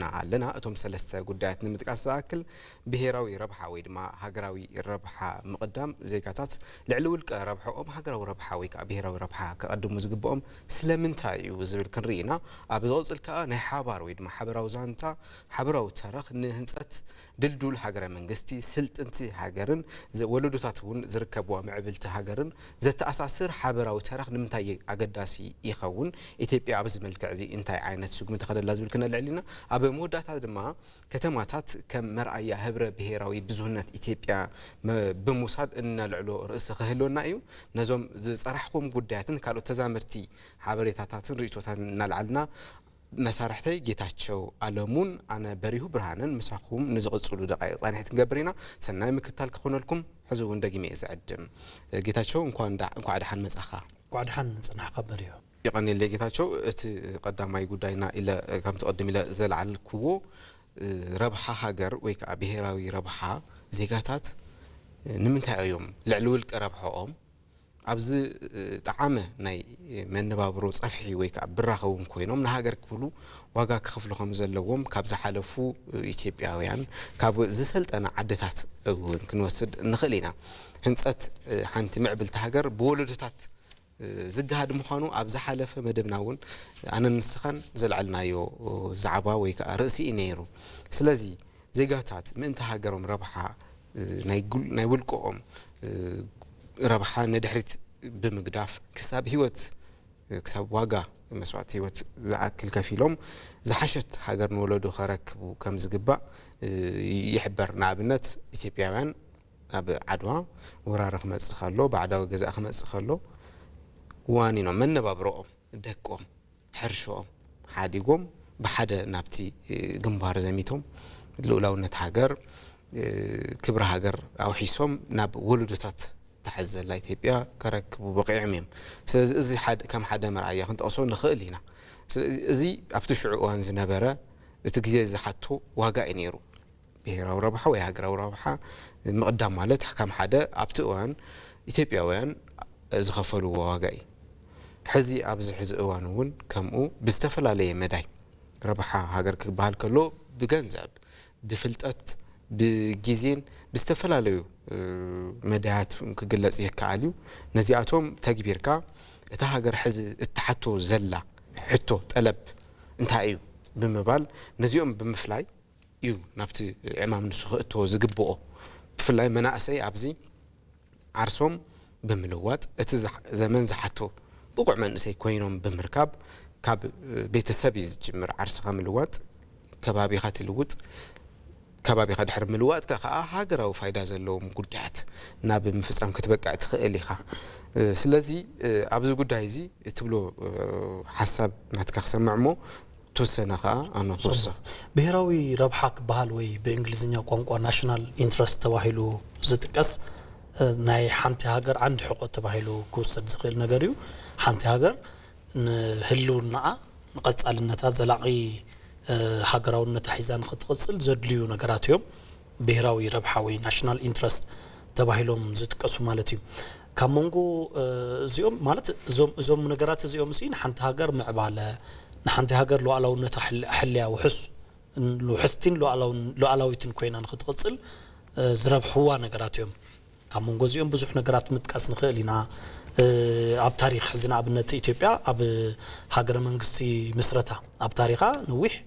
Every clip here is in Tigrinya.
قربنا علنا أتوم سلسة قدات نمتقاس أكل بهراوي ربحة ويدما هجراوي ربحة مقدم زي كاتات لعلول كربحة هجراوي ربحة ويك بهراوي ربحة كقدم مزقبهم سلمنتاي وزبل كنرينا أبزوز الكا نحابر ويدما حبراو زانتا حبراو تاريخ نهنسات دلدول هجرة من قستي سلت أنتي هجرن ولدو تاتون زركبوا معبلت هجرن زت أساسر حبراو تاريخ نمتاي أقداسي يخون إثيوبيا عبز ملك عزي انتاي عينت سوق متخلل لازم كنا العلينا أبى مودات هذا ما كتماتات كم مرأي هبرة بهراوي بزهنة إثيوبيا بموساد إن العلو رئيس خهلونا أيو نزوم صراحكم قداتن قالوا تزامرتي حبريتاتن ريتوتان نالعلنا مسارحتي جيتاتشو علمون أنا بريهو برهانن مساخوم نزغصلو دقائق أنا هتنجبرينا سناي مكتال كخون لكم حزون دقيمة يسعدم جيتاتشو نكون قاعد حن مسخا قاعد حن صنع خبريه يعني اللي جيتاتشو قدام ما يقولنا إلى كم تقدم إلى زل على الكوو ربحة هاجر ويك بهراوي ربحة زيجاتات نمنتها يوم لعلول كربحهم أبز طعامه ناي من بابرو صفحي ويك برخوم كوينهم نهاجر كلو واقع خفلهم زلهم كابز حلفو إثيوبياويان كاب زسلت أنا عدتات يمكن وسد نخلينا هنسات حنت معبل تهاجر بولدتات زجهاد مخانو أبز حلف مدبناون أنا نسخن زلعلنا يو زعبا ويك رأسي نيرو سلازي زيجاتات من تهاجرهم ربحة نايقولكم ربحان ندحرت بمقداف كساب هيوت كساب واقع مسوات هيوت زعاكل كفيلهم زحشت هاجر نولدو خرك وكم زقبا يحبر نابنت إثيوبياوان أب عدوا ورارخ مسخلو بعدها جزاء مسخلو وانينو من نبابرو دكهم حرشهم حاديقهم بحدا نابتي جنبار زميتهم لولاو نتهاجر كبر هاجر أو حيسهم ناب ولدتات تحزل لا إثيوبيا كرك وبقيع ميم سلزي حد كم حدا مرعيا كنت أصلا نخلينا سلزي أفتشعوا وان زنبرة تجزي زحته واقع نيرو بهرا وربحة ويهاجر وربحة مقدم مالت كم حدا أبتوان إثيوبيا وين زغفلوا واقعي حزي أبز حز أوانون كمو بيستفل عليه مداي ربحة هاجر كبهال كله بجنزب بفلتات بجيزين بيستفل عليه مداعات كجلس يكاليو نزياتهم تكبيركا تهاجر حز التحتو زلة حتو طلب انتايو بمبال نزيهم بمفلاي يو نبتي عمام نسخته زقبؤه بفلاي مناقسي أبزي عرسهم بملوات اتزح زمان زحتو بقع منسي كوينهم بمركاب كاب بيت السبيز جمر عرسها ملوات كبابي خات الود كبابي خد حرب ملوات كخا هاجر أو فايدة زلهم قدات ناب مفصام كتبقى تخيلي خا سلازي أبزو قدايزي تبلو حسب نتكخسم معمو توسنا خا أنا توسا بهراوي ربحك بهالوي بإنجليزية قوانقوا ناشنال إنترست تواهيلو زتكس ناي حانتي هاجر عند حقوق تباهيلو كوسد زغيل نجاريو حانتي هاجر نهلو النعا نقص على النتاز لاقي هاجراو نتحيزان خط قصل زدليو نجاراتيوم بهراوي ربحاوي ناشنال إنترست تباهيلهم زتكسو مالتي كمونجو زيوم مالت زوم نجارات زيوم سين حانتي هاجر معبالة نحانتي هاجر لو على حليا وحس لو حستين لو علاويتن كوينا خط قصل زرب حوا نجاراتيوم كمون جزيهم بزح نجارات متكاس نخلينا أب تاريخ حزنا أبنة إثيوبيا أب هاجر منقسي مسرتها أب تاريخها نوح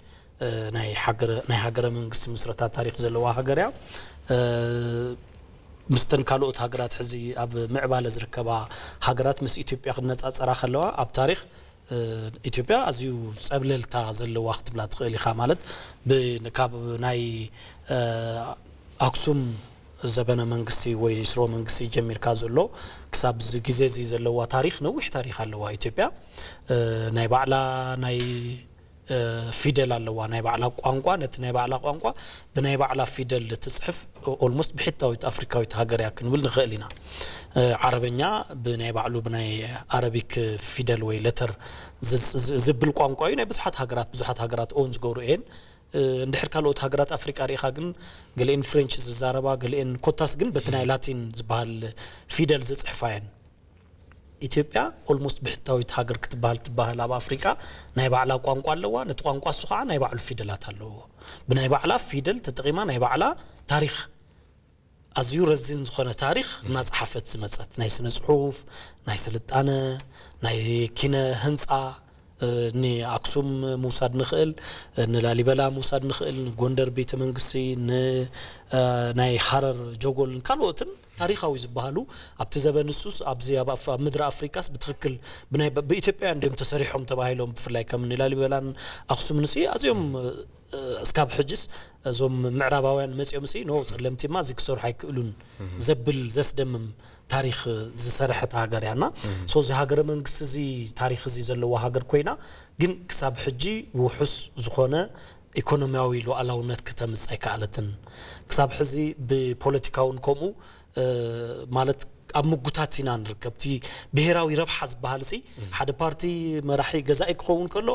ناي هاجر منقسي مسرتها تاريخ زلوا هاجريا مستنكالوت هاجرات حزي أب معبالة زركبا هاجرات مس إثيوبيا خدنا أصراخ اللوا أب تاريخ إثيوبيا أزيو قبللتا زلوا وقت بلاد خيلي خاملت بنكاب ناي أقسم زبنا منقسي ويسرو منقسي جمير كازلو كساب زجزي زلوا تاريخ نوح تاريخ اللوا إثيوبيا ناي بعلا ناي فيدل اللوا ناي بعلا قوانقوا نت ناي بعلا قوانقوا بناي بعلا فيدل تصحف almost بحتة أفريقيا هاجر يكن ولن خيلنا عربية بناي بعلو بناي عربيك فيدل وي لتر زبل قوانقوا ناي بزحت هاجرات أونز جورين ندحر كالوت هاجرات أفريقيا ريخا جن قلين فرنش زاربا قلين كوتاس جن بتناي لاتين زبال فيدل زصحفاين ኢትዮጵያ ኦልሞስት ብሕታዊት ሃገር ክትባሃል ኣብ አፍሪካ ናይ ባዕላ ቋንቋ ኣለዋ ነቲ ቋንቋ እሱ ከዓ ናይ ባዕሉ ፊደላት ኣለዎ ብናይ ባዕላ ፊደል ተጠቂማ ናይ ባዕላ ታሪክ ኣዝዩ ረዝን ዝኾነ ታሪክ እናጽሓፈት ዝመጸት ናይ ስነ ጽሑፍ ናይ ስልጣነ ናይ ኪነ ህንጻ ኒ አክሱም ሙሳድ ንኽእል ንላሊበላ ሙሳድ ንኽእል ጎንደር ቤተ መንግስቲ ናይ ሓረር ጆጎል ካልኦትን ታሪኻዊ ዝበሃሉ ኣብቲ ዘበንሱስ ኣብዚ ኣብ ምድሪ አፍሪካስ ብትክክል ብናይ በኢትዮጵያ እንደም ተሰሪሖም ተባሂሎም ብፍላይ ከም ንላሊበላን አክሱም ንሲ ኣዝዮም እስካብ ሕጅስ እዞም ምዕራባውያን መጽኦም ሲ ነው ጸለምቲማ ዝክሰሩ ሃይክሉን ዘብል ዘስደምም ታሪክ ዝሰርሐት ሃገር ያና ሶዚ ሃገር መንግስት እዚ ታሪክ እዚ ዘለዎ ሃገር ኮይና ግን ክሳብ ሕጂ ውሑስ ዝኾነ ኢኮኖሚያዊ ሉዓላውነት ከተምጽ ኣይካለትን ክሳብ ሕዚ ብፖለቲካውን ከምኡ ማለት ኣብ ምጉታቲና ንርከብቲ ብሄራዊ ረብሓ ዝበሃል ሲ ሓደ ፓርቲ መራሒ ገዛኢ ክኸውን ከሎ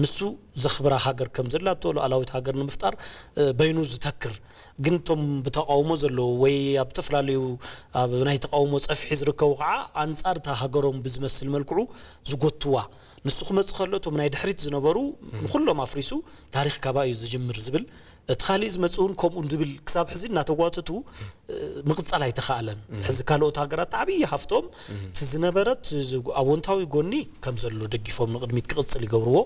ንሱ ዘኽብራ ሃገር ከም ዘላቶ ሉዓላዊት ሃገር ንምፍጣር በይኑ ዝተክር ግን ቶም ብተቃውሞ ዘለዎ ወይ ኣብ ተፈላለዩ ኣብ ናይ ተቃውሞ ጸፍሒ ዝርከቡ ከዓ አንጻር ታ ሃገሮም ብዝመስል መልክዑ ዝጎትዋ ንሱ ክመጽእ ከሎ ቶም ናይ ድሕሪት ዝነበሩ ኩሎም አፍሪሱ ታሪክ ካባዩ ዝጅምር ዝብል እትኻሊ ዝመጽኡን ከምኡ ድብል ክሳብ ሕዚ እናተጓተቱ ምቅጻል ኣይተኻለን ሕዚ ካልኦት ሃገራት ዓብይ ሃፍቶም ትዝነበረት ኣወንታዊ ጎኒ ከም ዘሎ ደጊፎም ንቅድሚት ክቅጽል ይገብርዎ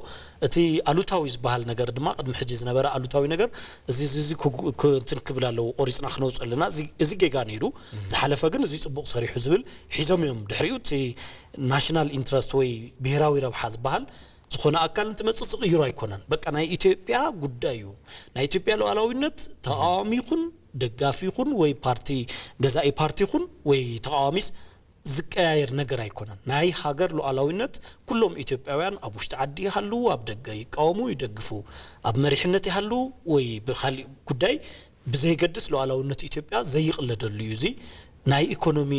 እቲ አሉታዊ ዝበሃል ነገር ድማ ቅድሚ ሕጂ ዝነበረ አሉታዊ ነገር እዚ ክትንክብል ኣለዎ ቆሪጽና ክነውጽልና እዚ ጌጋ ነይሩ ዝሓለፈ ግን እዚ ጽቡቕ ሰሪሑ ዝብል ሒዞም እዮም ድሕሪኡ እቲ ናሽናል ኢንትረስት ወይ ብሄራዊ ረብሓ ዝበሃል ዝኾነ አካል እንትመጽእ ዝቕይሩ ኣይኮነን በቃ ናይ ኢትዮጵያ ጉዳዩ ናይ ኢትዮጵያ ሉዓላዊነት ተቃዋሚ ይኹን ደጋፊ ይኹን ወይ ፓርቲ ገዛኢ ፓርቲ ይኹን ወይ ተቃዋሚስ ዝቀያየር ነገር ኣይኮነን ናይ ሃገር ሉዓላዊነት ኩሎም ኢትዮጵያውያን ኣብ ውሽጢ ዓዲ ይሃሉ ኣብ ደገ ይቃወሙ ይደግፉ ኣብ መሪሕነት ይሃሉ ወይ ብኻሊእ ጉዳይ ብዘይገድስ ሉዓላውነት ኢትዮጵያ ዘይቕለደሉ እዩ እዚ ናይ ኢኮኖሚ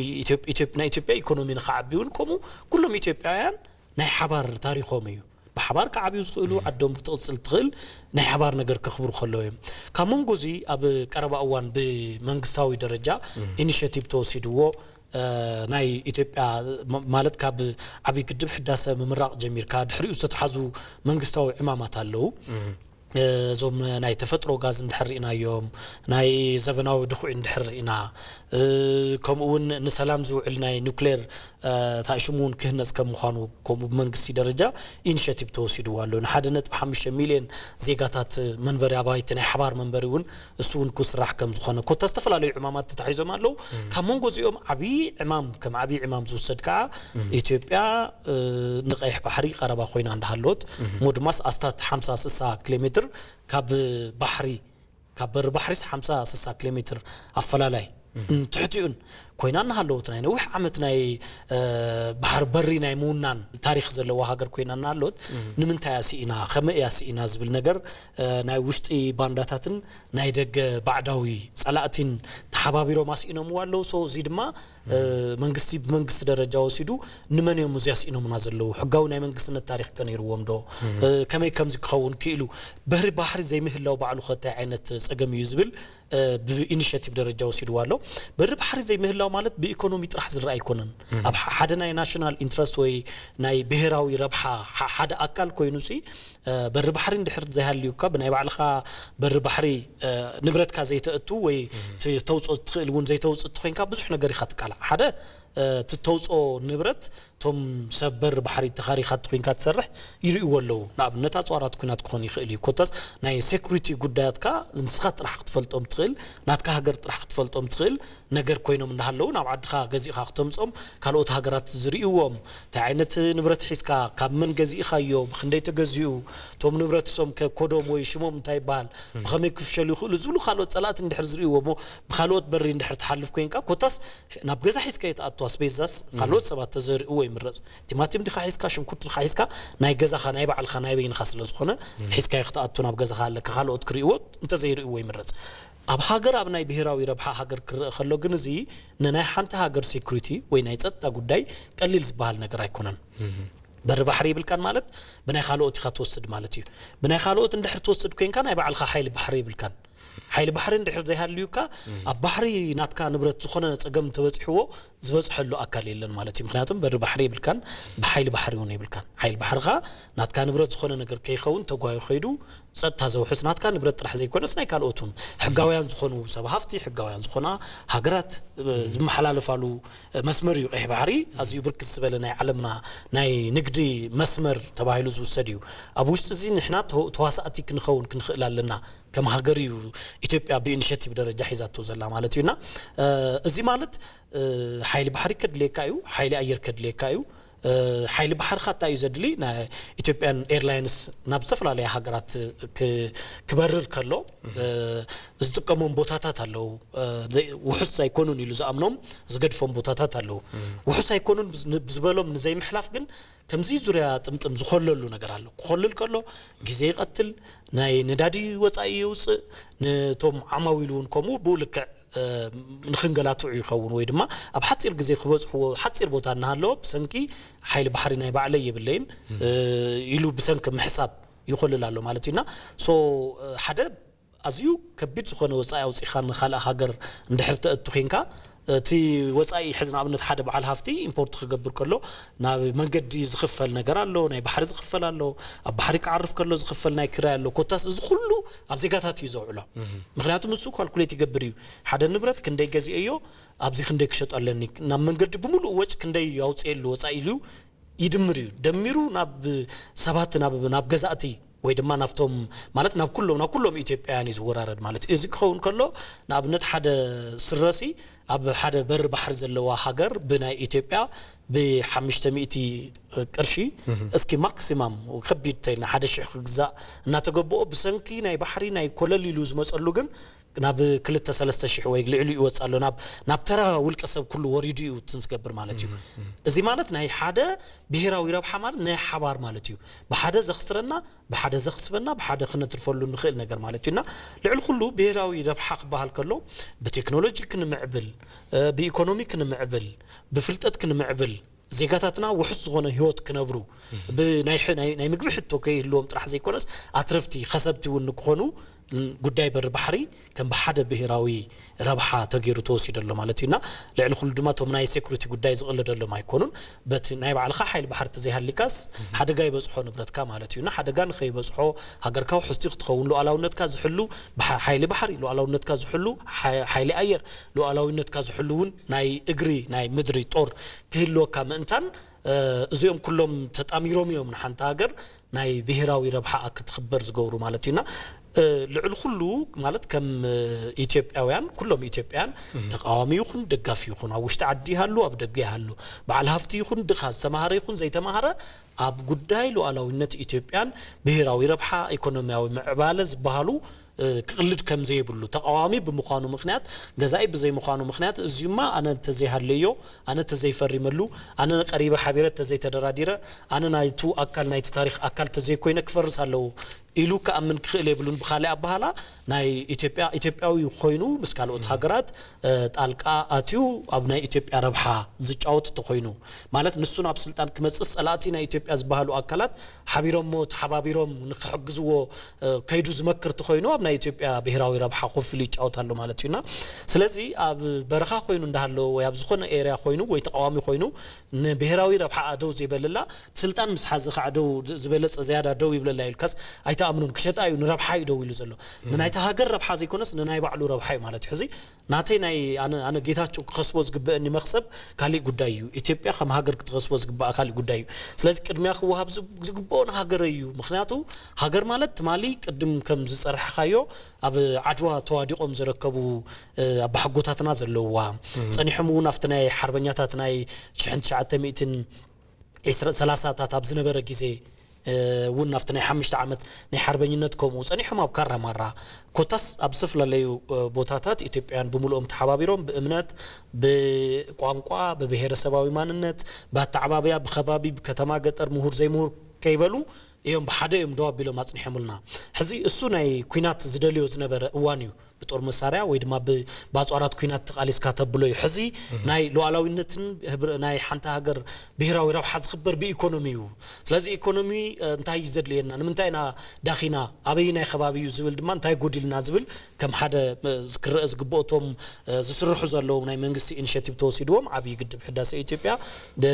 ኢትዮጵያ ኢኮኖሚ ንኸዓቢውን ከምኡ ኩሎም ኢትዮጵያውያን ናይ ሓባር ታሪኾም እዩ بحبار كعبي يزخلو عدهم بتقصل تغل نحبار نجر كخبر خلوهم كمان جزء أب كربا أوان بمنجساوي درجة إنشيتيف توسيدو ناي إثيوبيا مالت كاب عبي كدب حداسة ممرق جميل كاد حريق ستحزو منجساوي إمامات هلو زوم ناي تفترو غاز ندحرينا يوم ناي زبناوي دخوع ندحرينا كم اون نسلام زوعل ناي نوكلير تايشمون كهنس كم مخانو كم بمنقسي درجة إنشاتيب توسيدو والو نحادنت ب5 مليون زيغاتات منبري عبايت ناي حبار منبريون السون كسراح كم زخانو كنت استفلالي عمامات تتحيزو مالو كمون جزيوم عبي عمام كم عبي عمام زو صدكا إثيوبيا نقيح بحري قربا خوينا عند هالوت مودماس استات 5 كيلومتر كاب بحري كبر بحريس 5 كيلومتر أفلالاي تحتيون كوينا نهالوت ناي نوح عمت ناي بحر بري ناي مونان تاريخ زلوا هاجر كوينا نهالوت نمن تياسينا خم ياسينا زبل نجر ناي وشتي بانداتاتن ناي دق بعداوي صلاتين تحبابيرو ماسينو موالو سو زيدما منغستي بمنغست درجه وسيدو نمن يوم زياسينو منازلو حقاو ناي منغستنا التاريخ كان يروم دو كمي كم زكون كيلو بحر بحر زي مهلاو بعلو ختا عينت صقم يزبل بإنيشيتيف درجه وسيدو والو بر بحر زي مهلاو مالت بإيكونومي طرح زرا يكونن اب حدا ناي ناشونال انترست وي ناي بهراوي ربحه حدا اكل كوينوسي بر بحر اندحر زي هاليوكا بناي بعلخا بر بحري نبرتكا زي تاتو وي توصو تخيل ون زي توصو تخينكا بزح نغير يخاتقال حدا تتوصو نبرت توم سبر بحري تخاريخات خوينكا تسرح يريو ولو نابنت اصوارات كونات كون يخيل يكوتاس ناي سيكوريتي غداياتكا نسخات راح تفلطوم تخيل ناتكا هاجر راح تفلطوم تخيل نجر كوينوم نهالو ناب عدخا غزيخا ختمصوم كالوت هاجرات زريوم تعينت نبرت حيسكا كاب من غزيخايو بخندي تغزيو توم نبرت سوم ككودوم وي شموم تايبال بخمي كفشلو يخلو زبلو خالوت صلات ندحر زريومو بخالوت بري ندحر تحلف كوينكا كوتاس ناب غزا حيسكا يتاتو اسبيزاس خالوت سبات تزريو مرز تيماتيم دي خايسكا شنكوت خايسكا ناي غزا خناي بعل خناي بين خاصله زخونه حيسكا يخطاتو ناب غزا خاله كخالوت كريوت انت زيريو وي مرز اب هاجر اب ناي بهراوي ربحه هاجر خلو ግን እዚ ناي حنت هاجر سيكوريتي ወይ ናይ ጸጥታ ጉዳይ ቀሊል ዝባሃል ነገር አይኮነን በር ባሕሪ ብልካን ማለት ብናይ ካልኦት ኢኻ ትወስድ ማለት እዩ ብናይ ካልኦት እንድሕር ትወስድ ኮይንካ ናይ ባዕልኻ ሓይሊ ባሕሪ ብልካን حيل بحر ندحر زي هالليوكا البحري ناتكا نبرت زخونه صقم تبصحو زبصحلو اكل يلن مالتي مخنياتهم بر بحري بالكان بحيل بحريون يبلكان حيل بحرغا ناتكا نبرت زخونه ነገር كيخون تغواي خيدو صدتا زوحس ناتكا نبرت طرح زي كونس ناي كالوتهم حقاويان زخونو سبهافتي حقاويان زخونا هاغرات زمحلالفالو مسمر يقح بحري ازيو بركس بلنا علمنا ناي نقدي مسمر تبايلو زوسديو ابوش زين نحنا تواساتي كنخون كنخلالنا كما هاغريو ኢትዮጵያ በኢኒሺየቲቭ ደረጃ ሒዛቶ ዘላ ማለት ይና እዚ ማለት ኃይል ባህሪ ከድለካዩ ኃይል አየር ከድለካዩ ኃይል ባህር ኻታዩ ዘድሊ ና ኢትዮጵያን ኤርላይንስ ናብ ሰፍላላይ ሀገራት ክበርር ከሎ ዝጥቀሙን ቦታታት አለው ውሑስ ሳይኮኑን ይሉ ዘአምኖም ዝገድፎም ቦታታት አለው ውሑስ ሳይኮኑን ብዝበሎም ንዘይ ምሕላፍ ግን ከምዚ ዙሪያ ጥምጥም ዝኸለሉ ነገር አለው ክኸልል ከሎ ግዜ ይቀትል ናይ ነዳዲ ወጻኢ ይውጽ ነቶም ዓማዊሉን ኮሙ ብልክ ንኽንገላቱ ይኸውን ወይ ድማ ኣብ ሓፂር ግዜ ክበጽሕዎ ሓፂር ቦታ እናሃለዎ ብሰንኪ ኃይል ባህሪ ናይ ባዕለይ ይብለይን ኢሉ ብሰንኪ ምሕሳብ ይኸልል ኣሎ ማለት ይና ሶ ሓደ ኣዝዩ ከቢድ ዝኾነ ወጻኢ ኣውፂኻን ካልእ ሃገር እንድሕር ተእቱ ኺንካ እቲ ወጻኢ ሕዝና ኣብነት ሓደ በዓል ሃፍቲ ኢምፖርት ክገብር ከሎ ናብ መንገዲ ዝኽፈል ነገር ኣሎ ናይ ባሕሪ ዝኽፈል ኣሎ ኣብ ባሕሪ ክዓርፍ ከሎ ዝኽፈል ናይ ክራይ ኣሎ ኮታስ እዚ ኩሉ ኣብ ዜጋታት እዩ ዘውዕሎ ምክንያቱም እሱ ካልኩሌት ይገብር እዩ ሓደ ንብረት ክንደይ ገዚአዮ ኣብዚ ክንደይ ክሸጥ ኣለኒ ናብ መንገዲ ብምሉእ ወጭ ክንደይ ያውፅየሉ ወጻኢ ኢሉ ይድምር እዩ ደሚሩ ናብ ሰባት ናብ ገዛእቲ ወይ ድማ ናፍቶም ማለት ናብ ኩሎም ኢትዮጵያውያን ይዝወራረድ ማለት እዚ ክኸውን ከሎ ንኣብነት ሓደ ስረሲ ኣብ ሓደ በር ባሕሪ ዘለዋ ሃገር ብናይ ኢትዮጵያ ب500 ቅርሺ እስኪ ማክሲማም ከቢድ ተይና 1000 ክግዛእ እናተገበኦ ብሰንኪ ናይ ባሕሪ ናይ ኮለሊሉ ዝመጸሉ ግን ናብ 2-3000 ወይ ልዕሊ ይወጻሉ ናብ ተራ ውልቀ ሰብ ኩሉ ወሪዱ እዩ ትንስገብር ማለት እዩ እዚ ማለት ናይ ሓደ ብሄራዊ ረብሓ ማለት ናይ ሓባር ማለት እዩ በሓደ ዘኽስረና በሓደ ዘኽስበና በሓደ ክነትርፈሉ ንኽእል ነገር ማለት እዩና ልዕሊ ኩሉ ብሄራዊ ረብሓ ክበሃል ከሎ ብቴክኖሎጂ ክንምዕብል ብኢኮኖሚ ክንምዕብል ብፍልጠት ክንምዕብል ዜጋታትና ውሕስ ዝኾነ ህይወት ክነብሩ ብናይ ምግቢ ሕቶ ከይህልዎም ጥራሕ ዘይኮነስ ኣትረፍቲ ከሰብቲ እውን ክኾኑ ጉዳይ በር ባሕሪ ከም በሓደ ብሄራዊ ረብሓ ተገይሩ ተወሲደሎ ማለት እዩና ልዕሊ ኩሉ ድማ ቶም ናይ ሴኩሪቲ ጉዳይ ዝቕልደሎም ኣይኮኑን በት ናይ ባዕልኻ ሓይል ባሕሪ ተዘይሃሊካስ ሓደጋ ይበጽሖ ንብረትካ ማለት እዩና ሓደጋ ንኸይበጽሖ ሃገርካ ውሕስቲ ክትኸውን ሉዓላውነትካ ዝሕሉ ሓይሊ ባሕሪ ሉዓላውነትካ ዝሕሉ ሓይሊ ኣየር ሉዓላውነትካ ዝሕሉ እውን ናይ እግሪ ናይ ምድሪ ጦር ክህልወካ ምእንታን እዚኦም ኩሎም ተጣሚሮም እዮም ንሓንቲ ሃገር ናይ ብሄራዊ ረብሓ ክትኽበር ዝገብሩ ማለት እዩና ልዕሊ ኩሉ ማለት ከም ኢትዮጵያውያን ኩሎም ኢትዮጵያውያን ተቃዋሚ ይኹን ደጋፊ ይኹን ኣብ ውሽጢ ዓዲ ይሃሉ ኣብ ደገ ይሃሉ በዓል ሃፍቲ ይኹን ድኻ ዝተማሃረ ይኹን ዘይተማሃረ ኣብ ጉዳይ ሉዓላውነት ኢትዮጵያን ብሄራዊ ረብሓ ኢኮኖሚያዊ ምዕባለ ዝበሃሉ ክቅልድ ከም ዘይብሉ ተቃዋሚ ብምዃኑ ምኽንያት ገዛኢ ብዘይ ምዃኑ ምኽንያት እዚማ ኣነ ተዘይሃለዮ ኣነ ተዘይፈሪመሉ ኣነ ቀሪበ ሓቢረት ተዘይተደራዲረ ኣነ ናይቱ ኣካል ናይቲ ታሪኽ ኣካል ተዘይኮይነ ክፈርስ ኣለዎ ኢሉ ከኣምን ክኽእል የብሉን ብኻልእ ኣባሃላ ናይ ኢትዮጵያዊ ኮይኑ ምስ ካልኦት ሃገራት ጣልቃ ኣትዩ ኣብ ናይ ኢትዮጵያ ረብሓ ዝጫወት ተኮይኑ ማለት ንሱ ናብ ስልጣን ክመጽእ ጸላእቲ ናይ ኢትዮጵያ ዝበሃሉ ኣካላት ሓቢሮም ተሓባቢሮም ንክሕግዝዎ ከይዱ ዝመክር ተኮይኑ ኣብ ናይ ኢትዮጵያ ብሄራዊ ረብሓ ኮፍሊ ይጫወታሉ ማለት እዩና ስለዚ ኣብ በረኻ ኮይኑ እንዳሃሎ ወይ ኣብ ዝኾነ ኤሪያ ኮይኑ ወይ ተቃዋሚ ኮይኑ ንብሄራዊ ረብሓ ኣደው ዘይበለላ ስልጣን ምስ ሓዘ ካዕደው ዝበለጸ ዝያዳ ደው ይብለላ ኢልካስ ኣምኑን ክሸጣዩ ንረብሓ ይደው ኢሉ ዘሎ ንናይታ ሃገር ረብሓ ዘይኮነስ ንናይ ባዕሉ ረብሓ ማለት ሕዚ ናተይ ናይ ኣነ ጌታቸው ክኸስቦ ዝግበአኒ መኽሰብ ካሊእ ጉዳይ እዩ ኢትዮጵያ ከም ሃገር ክትኸስቦ ዝግበአ ካሊእ ጉዳይ እዩ ስለዚ ቅድሚያ ክወሃብ ዝግበኦ ሃገር እዩ ምክንያቱ ሃገር ማለት ትማሊ ቅድም ከም ዝጸርሕኻዮ ኣብ ዓድዋ ተዋዲቆም ዝረከቡ ኣብ ሓጎታትና ዘለውዋ ጸኒሖም እውን ኣብቲ ናይ ሓርበኛታት ናይ 1930ታት ኣብ ዝነበረ ግዜ ውን after ናይ 5 ዓመት ናይ ሓርበኝነት ኮሙ ጸኒሖም ኣብ ካራማራ ኮታስ ኣብ ሰፍላለዩ ቦታታት ኢትዮጵያን ብሙሉኦም ተሓባቢሮም በእምነት በቋንቋ በብሔረሰባዊ ማንነት በተዓባቢያ በኸባቢ በከተማ ገጠር ምሁር ዘይምሁር ከይበሉ እዮም ብሓደ እዮም ደው ኣቢሎም ኣጽኒሖምልና ሕዚ እሱ ናይ ኩናት ዝደልዮ ዝነበረ እዋን እዩ ብጦር መሳርያ ወይ ድማ ብኣጽዋራት ኩናት ተቃሊስካ ተብሎ እዩ ሕዚ ናይ ሉዓላዊነትን ናይ ሓንቲ ሃገር ብሄራዊ ረብሓ ዝኽበር ብኢኮኖሚ እዩ ስለዚ ኢኮኖሚ እንታይ ዘድልየና ንምንታይና ዳኺና ኣበይ ናይ ከባቢ እዩ ዝብል ድማ እንታይ ጎዲልና ዝብል ከም ሓደ ዝክርአ ዝግብኦቶም ዝስርሑ ዘለዉ ናይ መንግስቲ ኢኒሼቲቭ ተወሲድዎም ዓብይ ግድብ ሕዳሴ ኢትዮጵያ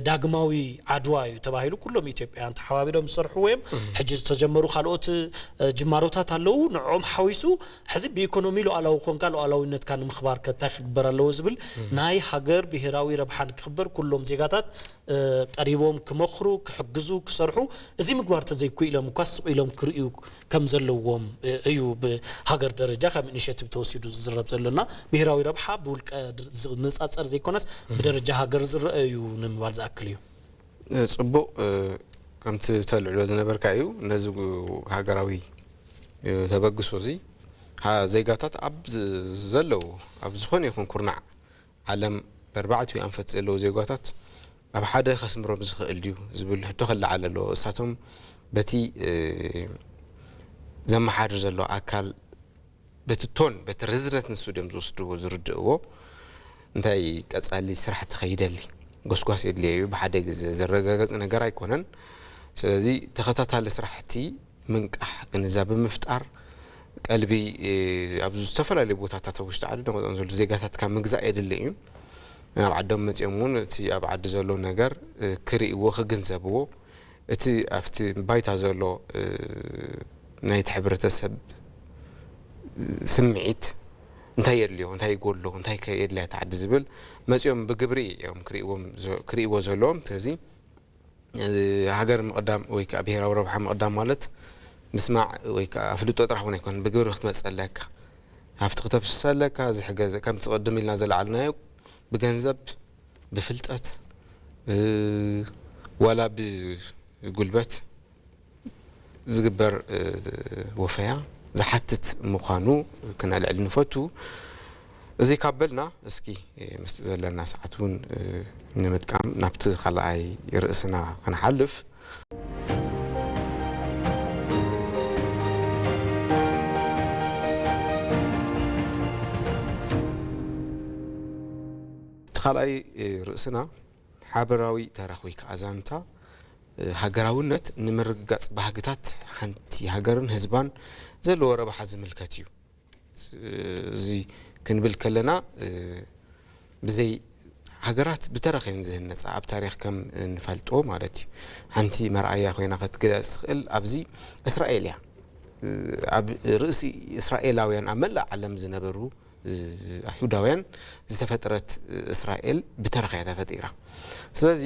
ዳግማዊ ዓድዋ እዩ ተባሂሉ ኩሎም ኢትዮጵያውያን ተሓባቢሮም ዝሰርሕዎ እዮም ሕጂ ዝተጀመሩ ካልኦት ጅማሮታት ኣለዉ ንዖም ሓዊሱ ሕዚ ብኢኮኖሚ ሉዓላዊ ኮንካ ሉዓላዊነትካ ንምኽባር ከታይ ክግበር ኣለዎ ዝብል ናይ ሃገር ብሄራዊ ረብሓን ክኽበር ኩሎም ዜጋታት ቀሪቦም ክመኽሩ ክሕግዙ ክሰርሑ እዚ ምግባር ተዘይኩ ኢሎም እኳ ስቕ ኢሎም ክርእዩ ከም ዘለዎም እዩ ብሃገር ደረጃ ከም ኢኒሼቲቭ ተወሲዱ ዝዝረብ ዘለና ብሄራዊ ረብሓ ብውልቀ ንጻጸር ዘይኮነስ ብደረጃ ሃገር ዝረአ እዩ ንምባል ዝኣክል እዩ ጽቡቕ ከምቲ ተልዕሎ ዝነበርካ እዩ ነዚ ሃገራዊ ተበግሶ እዚ ዘይጋታት ኣብ ዘለዉ ኣብ ዝኾነ ይኹን ኩርናዕ ዓለም በርባዕቱ ኣንፈት ዘለዉ ዘይጋታት ኣብ ሓደ ከስምሮም ዝኽእል ድዩ ዝብል ሕቶ ከለዓለ ኣሎ እሳቶም በቲ ዘመሓድር ዘሎ ኣካል በቲ ቶን በቲ ርዝነት ንሱ ድዮም ዝወስድዎ ዝርድእዎ እንታይ ቀጻሊ ስራሕ ትኸይደሊ ጎስጓስ የድልየ እዩ ብሓደ ግዜ ዘረጋገጽ ነገር ኣይኮነን ስለዚ ተኸታታሊ ስራሕቲ ምንቃሕ ግንዛቤ ምፍጣር ቀልቢ ኣብ ዝተፈላለዩ ቦታታት ውሽጢ ዓዲ ደሞ ዘሎ ዜጋታት ካብ ምግዛእ የድሊ እዩ ናብ ዓዶም መጽኦም እውን እቲ ኣብ ዓዲ ዘሎ ነገር ክርእይዎ ክግንዘብዎ እቲ ኣብቲ ባይታ ዘሎ ናይቲ ሕብረተሰብ ስምዒት እንታይ የድልዮ እንታይ ይጎሎ እንታይ ከየድልያ ተዓዲ ዝብል መጽኦም ብግብሪ እዮም ክርእይዎ ዘለዎም ስለዚ ሃገር ምቕዳም ወይ ከዓ ብሄራዊ ረብሓ ምቕዳም ማለት ምስማዕ ወይ ከዓ ኣፍልጦ ጥራሕ እውን ኣይኮነን ብግብሪ ክትመጸለካ ሃፍቲ ክተብሰለካ ዝሕገዘ ከም ትቐድም ኢልና ዘለዓልናዮ ብገንዘብ ብፍልጠት ወላ ብጉልበት ዝግበር ወፈያ ዝሓትት ምዃኑ ክነልዕል ንፈቱ እዚ ካበልና እስኪ ምስ ዘለና ሰዓት እውን ንምጥቃም ናብቲ ካልኣይ ርእስና ክንሓልፍ ካልኣይ ርእስና ሓበራዊ ተራኽቢ ከኣዛንታ ሃገራውነት ንምርግጋጽ ባህግታት ሓንቲ ሃገርን ህዝባን ዘለዎ ረብሓ ዝምልከት እዩ እዚ ክንብል ከለና ብዘይ ሃገራት ብተረኺን ዝህነጻ ኣብ ታሪኽ ከም ንፈልጦ ማለት እዩ ሓንቲ መርኣያ ኮይና ክትገጽ ትኽእል ኣብዚ እስራኤል እያ ኣብ ርእሲ እስራኤላውያን ኣብ መላእ ዓለም ዝነበሩ አይሁዳውያን ዝተፈጠረት እስራኤል ብተረኺያ ተፈጢራ ስለዚ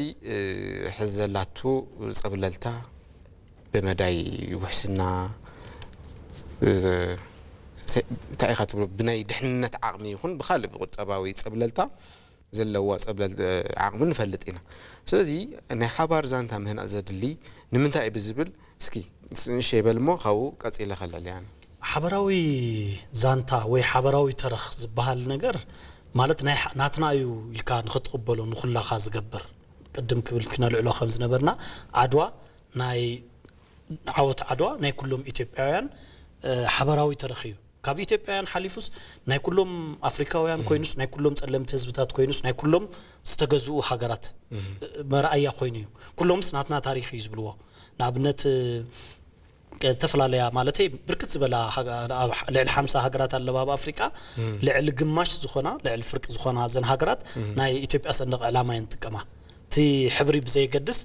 ሕዘላቱ ጸብለልታ በመዳይ ውሕስና ታይኻት ብናይ ድሕንነት ዓቕሚ ይኹን ብኻልእ ቁጠባዊ ጸብለልታ ዘለዋ ጸብለል ዓቕሚ ንፈልጥ ኢና ስለዚ ናይ ሓባር ዛንታ ምህናእ ዘድሊ ንምንታይ ብዝብል እስኪ ንእሽተይ በል እሞ ካብኡ ቀጺለ ኸለል ያን ሓበራዊ ዛንታ ወይ ሓበራዊ ተረኽ ዝበሃል ነገር ማለት ናትና እዩ ኢልካ ንኽትቕበሎ ንኹላኻ ዝገብር ቅድም ክብል ክነልዕሎ ከም ዝነበርና ዓድዋ ናይ ዓወት ዓድዋ ናይ ኩሎም ኢትዮጵያውያን ሓበራዊ ተረኽ እዩ ካብ ኢትዮጵያውያን ሓሊፉስ ናይ ኩሎም ኣፍሪካውያን ኮይኑስ ናይ ኩሎም ጸለምቲ ህዝብታት ኮይኑስ ናይ ኩሎም ዝተገዝኡ ሃገራት መርኣያ ኮይኑ እዩ ኩሎምስ ናትና ታሪኽ እዩ ዝብልዎ ንኣብነት ተፈላለያ ማለት ብርክት ዝበላ ልዕሊ 50 ሃገራት ኣለዋ ኣብ ኣፍሪካ ልዕሊ ግማሽ ዝኾና ልዕሊ ፍርቂ ዝኾና ዘን ሃገራት ናይ ኢትዮጵያ ሰንደቕ ዕላማ ይንጥቀማ እቲ ሕብሪ ብዘይገድስ